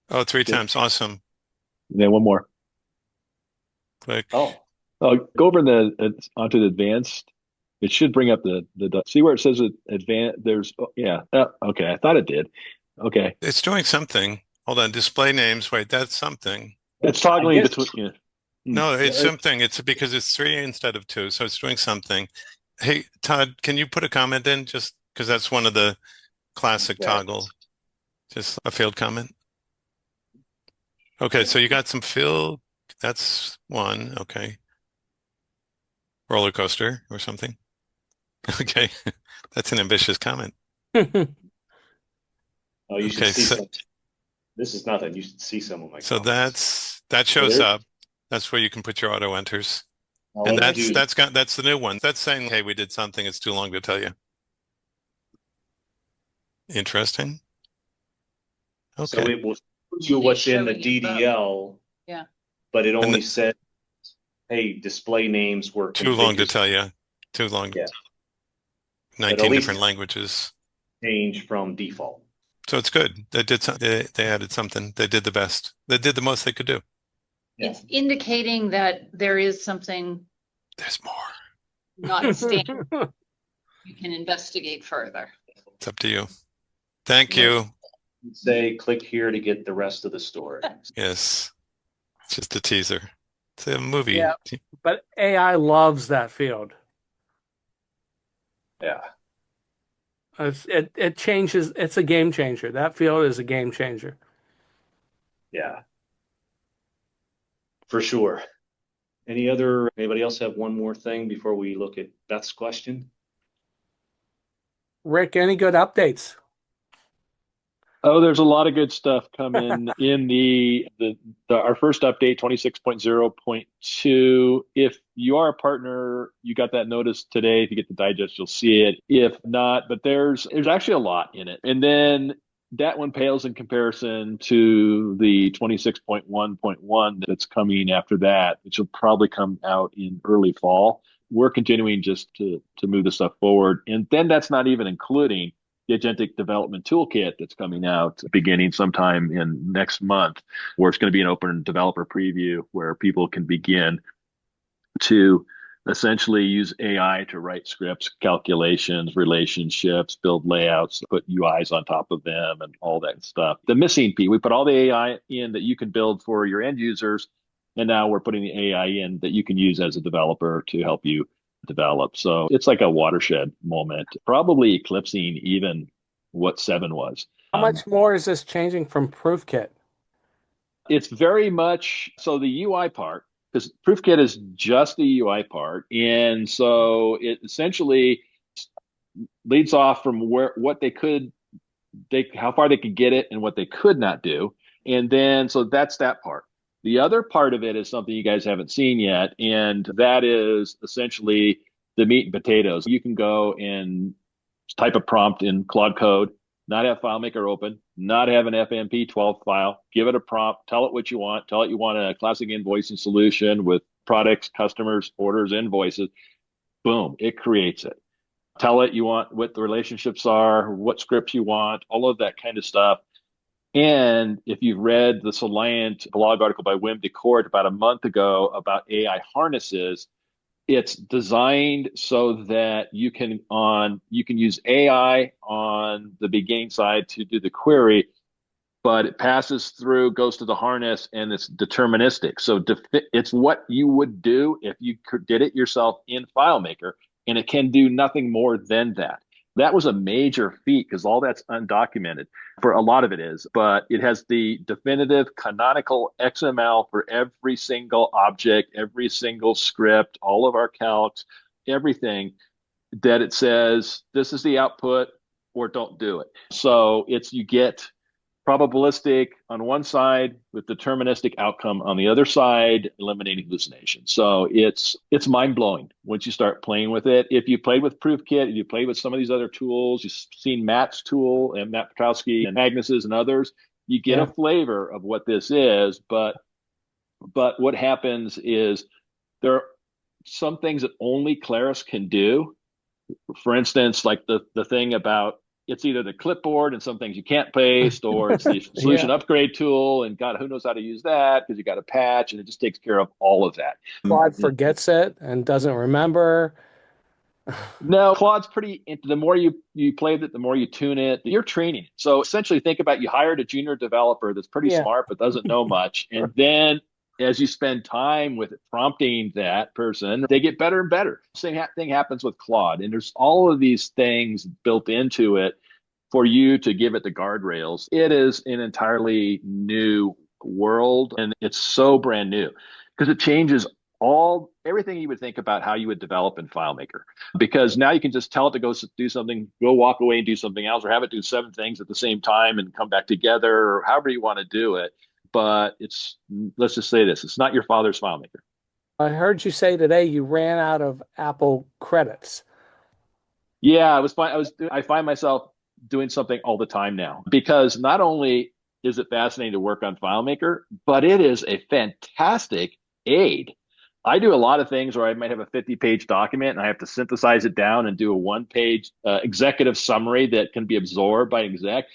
Oh, 3 times. Awesome. And then one more. Click. Oh, Go over onto the advanced. It should bring up the see where it says advanced. There's okay. I thought it did. Okay, It's doing something. Hold on. Display names. Wait, that's something. it's toggling I guess- between. Yeah. No, it's Yeah, something. It's because it's 3 instead of 2, so it's doing something. Hey, Todd, can you put a comment in just because that's one of the classic Yeah. toggle? Just a field comment. Okay, so you got some field. That's one. Okay. Roller coaster or something. Okay, that's an ambitious comment. Oh, you should Okay, see so- some. This is nothing. You should see some of my So comments. that shows there- up. That's where you can put your auto enters. Now, And let me do- that's the new one. That's saying, hey, we did something. It's too long to tell you. Interesting. So Okay. it will show you what's in the Showing you both. DDL. Yeah. But it And only said, hey, display names were Too long to configured. tell you. Too long. Yeah. But 19 at least different languages. change from default. So it's good. They did they added something. They did the best. They did the most they could do. Yeah. It's indicating that there is something There's more. not standard. You can investigate further. It's up to you. Thank you. Say, click here to get the rest of the story. Yes. It's just a teaser. It's a movie. Yeah. But AI loves that field. Yeah. It changes. It's a game changer. That field is a game changer. Yeah. For sure. Anybody else have one more thing before we look at Beth's question? Rick, any good updates? Oh, there's a lot of good stuff coming in our first update, 26.0.2. If you are a partner, you got that notice today. If you get the digest, you'll see it. If not, but there's actually a lot in it. And then that one pales in comparison to the 26.1.1 that's coming after that, which will probably come out in early fall. We're continuing just to move the stuff forward. And then that's not even including the Agentic Development Toolkit that's coming out beginning sometime in next month, where it's going to be an open developer preview where people can begin to essentially use AI to write scripts, calculations, relationships, build layouts, put UIs on top of them and all that stuff. The missing piece, we put all the AI in that you can build for your end users, and now we're putting the AI in that you can use as a developer to help you develop. So it's like a watershed moment, probably eclipsing even what 7 was. How much more is this changing from ProofKit? It's very much so the UI part, because ProofKit is just the UI part. And so it essentially leads off from how far they could get it and what they could not do. And then, so that's that part. The other part of it is something you guys haven't seen yet, and that is essentially the meat and potatoes. You can go and type a prompt in Claude Code, not have FileMaker open, not have an FMP12 file, give it a prompt, tell it what you want, tell it you want a classic invoicing solution with products, customers, orders, invoices. Boom, it creates it. Tell it you want what the relationships are, what scripts you want, all of that kind of stuff. And if you've read the Soliant blog article by Wim DeCourt about a month ago about AI harnesses, it's designed so that you can use AI on the beginning side to do the query, but it passes through, goes to the harness, and it's deterministic. So it's what you would do if you did it yourself in FileMaker, and it can do nothing more than that. That was a major feat because all that's undocumented. For a lot of it is, but it has the definitive canonical XML for every single object, every single script, all of our calcs, everything that it says, this is the output or don't do it. So you get probabilistic on one side with deterministic outcome on the other side, eliminating hallucination. So it's mind-blowing once you start playing with it. If you played with ProofKit, if you played with some of these other tools, you've seen Matt's tool and Matt Petrowski and Agnes's and others, you get a flavor of what this is. But what happens is there are some things that only Claris can do. For instance, like the thing about it's either the clipboard and some things you can't paste, or it's the solution upgrade tool, and God, who knows how to use that because you got a patch, and it just takes care of all of that. Claude forgets it and doesn't remember. No, Claude's the more you play with it, the more you tune it, you're training it. So essentially think about you hired a junior developer that's pretty smart but doesn't know much. And then as you spend time with it, prompting that person, they get better and better. Same thing happens with Claude. And there's all of these things built into it for you to give it the guardrails. It is an entirely new world, and it's so brand new because it changes everything you would think about how you would develop in FileMaker. Because now you can just tell it to go do something, go walk away and do something else, or have it do 7 things at the same time and come back together, or however you want to do it. But let's just say this, it's not your father's FileMaker. I heard you say today you ran out of Apple credits. Yeah, I find myself doing something all the time now, because not only is it fascinating to work on FileMaker, but it is a fantastic aid. I do a lot of things where I might have a 50-page document and I have to synthesize it down and do a one-page executive summary that can be absorbed by an exec.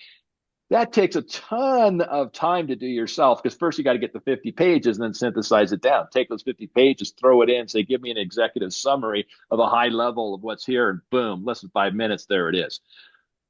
That takes a ton of time to do yourself, because first you got to get the 50 pages and then synthesize it down. Take those 50 pages, throw it in, say, give me an executive summary of a high level of what's here, and boom, less than 5 minutes, there it is.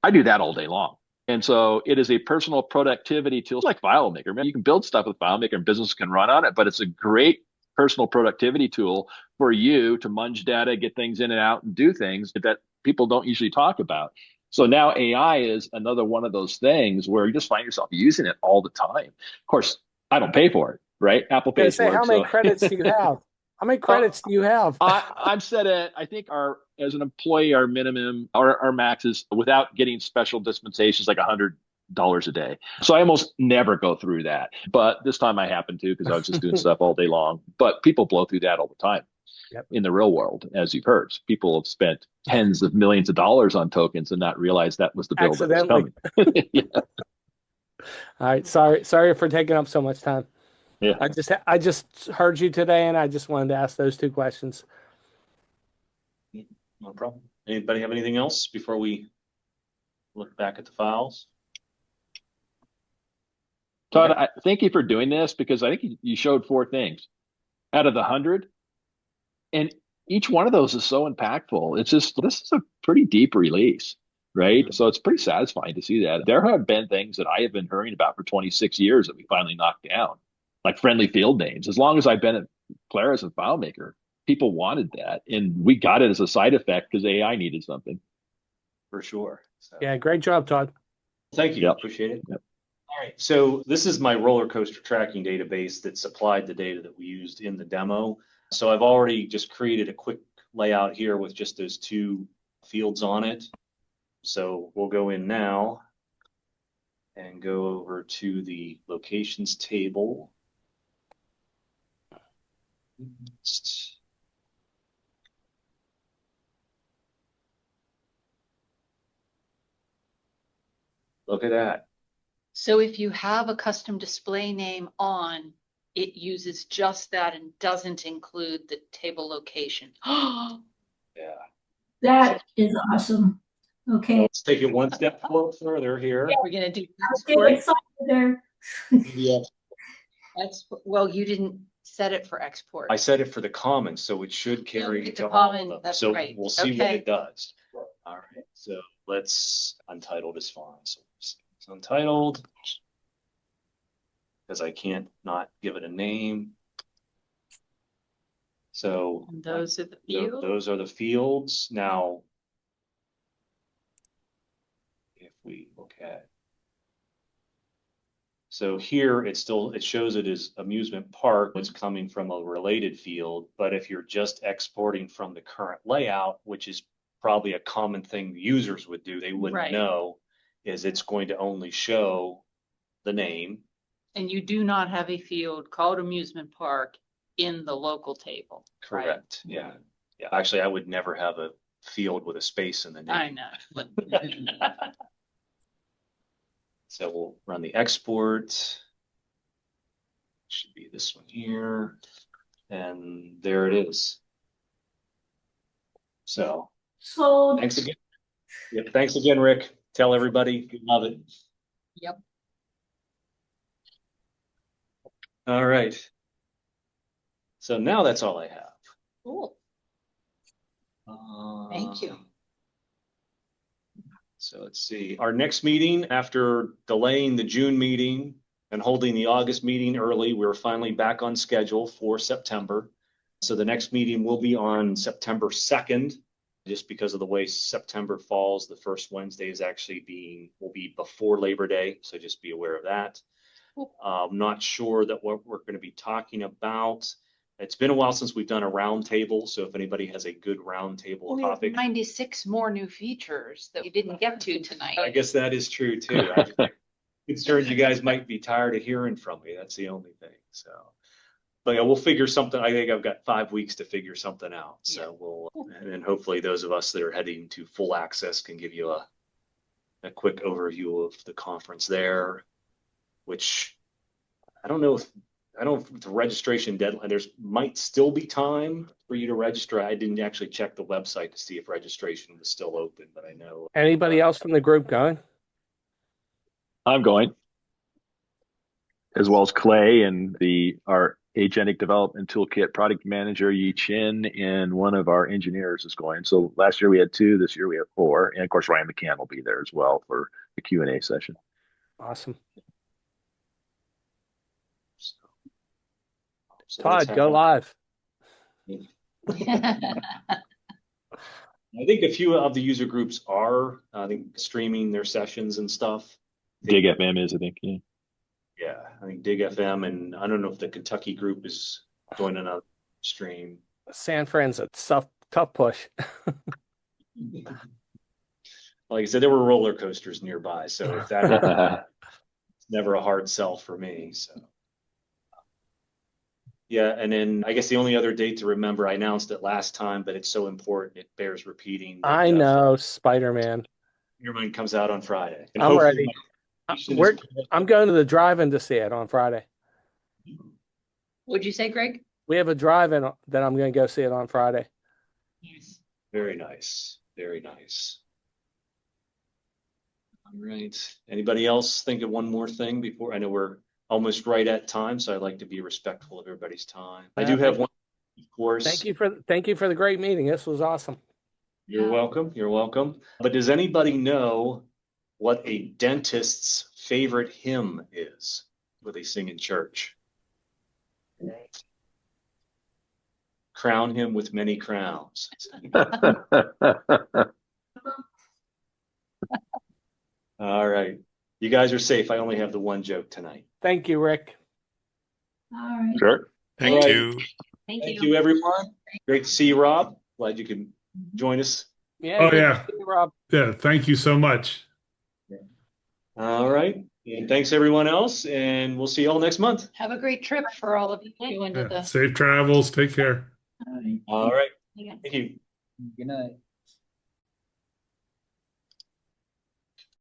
I do that all day long. And so it is a personal productivity tool like FileMaker. Man, you can build stuff with FileMaker and business can run on it, but it's a great personal productivity tool for you to munge data, get things in and out, and do things that people don't usually talk about. So now AI is another one of those things where you just find yourself using it all the time. Of course, I don't pay for it, right? Apple pays for it. How many credits do you have? How many credits do you have? I'm set at, I think as an employee, our minimum, our max is, without getting special dispensations, like $100 a day. So I almost never go through that. But this time I happened to, because I was just doing stuff all day long. But people blow through that all the time. Yep. In the real world, as you've heard, people have spent tens of millions of dollars on tokens and not realized that was the bill that was coming. Yeah. All right. Sorry for taking up so much time. Yeah. I just heard you today, and I just wanted to ask those two questions. No problem. Anybody have anything else before we look back at the files? Todd, thank you for doing this, because I think you showed 4 things out of the 100. And each one of those is so impactful. It's just, this is a pretty deep release, right? Mm-hmm. So it's pretty satisfying to see that. There have been things that I have been hearing about for 26 years that we finally knocked down, like friendly field names. As long as I've been at Claris and FileMaker, people wanted that. And we got it as a side effect because AI needed something. For sure. So. Yeah, great job, Todd. Thank you. Yep. Appreciate it. Yep. All right. So this is my roller coaster tracking database that supplied the data that we used in the demo. So I've already just created a quick layout here with just those 2 fields on it. So we'll go in now and go over to the locations table. Look at that. So if you have a custom display name on, it uses just that and doesn't include the table location. Yeah. That is awesome. Okay. Let's take it one step further here. Yeah, we're going to do export. There. Yeah. Well, you didn't set it for export. I set it for the common, so it should carry to common. all of them. That's so right. We'll see what it does. All right. So let's, untitled is fine. So it's untitled, because I can't not give it a name. So and those are the fields. Those are the fields. Now, if we look at, so here it shows it as amusement park. It's coming from a related field, but if you're just exporting from the current layout, which is probably a common thing users would do, they wouldn't know, is it's going to only show the name. And you do not have a field called amusement park in the local table. Correct. Right? Yeah. Yeah. Actually, I would never have a field with a space in the name. I know. So we'll run the export. Should be this one here. And there it is. So thanks again. Yep. Thanks again, Rick. Tell everybody you love it. Yep. All right. So now that's all I have. Cool. Thank you. So let's see. Our next meeting, after delaying the June meeting and holding the August meeting early, we're finally back on schedule for September. So the next meeting will be on September 2nd, just because of the way September falls. The first Wednesday is actually will be before Labor Day. So just be aware of that. I'm not sure that what we're going to be talking about. It's been a while since we've done a round table. So if anybody has a good round table topic. 96 more new features that we didn't get to tonight. I guess that is true too. I'm concerned you guys might be tired of hearing from me. That's the only thing. So, but yeah, we'll figure something. I think I've got 5 weeks to figure something out. So and then hopefully those of us that are heading to full access can give you a quick overview of the conference there, which I don't know if the registration deadline, there's might still be time for you to register. I didn't actually check the website to see if registration was still open, but I know. Anybody else from the group going? I'm going, as well as Clay and our agentic development toolkit product manager Yi Chin, and one of our engineers is going. So last year we had 2, this year we have 4, and of course Ryan McCann will be there as well for the Q&A session. Awesome. So Todd, that's go live. I think a few of the user groups are, I think, streaming their sessions and stuff. Dig FM is, I think. Yeah. Yeah, I think Dig FM, and I don't know if the Kentucky group is doing another stream. San Fran's a tough push. Like I said, there were roller coasters nearby, so if that it's never a hard sell for me. So yeah, and then I guess the only other date to remember, I announced it last time, but it's so important it bears repeating. That, I know, Spider-Man. Your mind comes out on Friday. And I'm hopefully ready. I'm going to the drive-in to see it on Friday. What'd you say, Greg? We have a drive-in that I'm going to go see it on Friday. Nice. Very nice. Very nice. All right. Anybody else think of one more thing before? I know we're almost right at time, so I'd like to be respectful of everybody's time. I do have one, of course. Thank you for the great meeting. This was awesome. You're welcome. You're welcome. But does anybody know what a dentist's favorite hymn is? What they sing in church? Crown him with many crowns. All right. You guys are safe. I only have the one joke tonight. Thank you, Rick. All right. Sure. Thank All you. Thank Thank you. you, everyone. Great to see you, Rob. Glad you could join us. Yeah. Oh, good to yeah. see you, Rob. Yeah, thank you so much. All right. And thanks, everyone else. And we'll see you all next month. Have a great trip for all of you into Yeah, the. safe travels. Take care. All right. All right. Yeah. Thank you. Good night.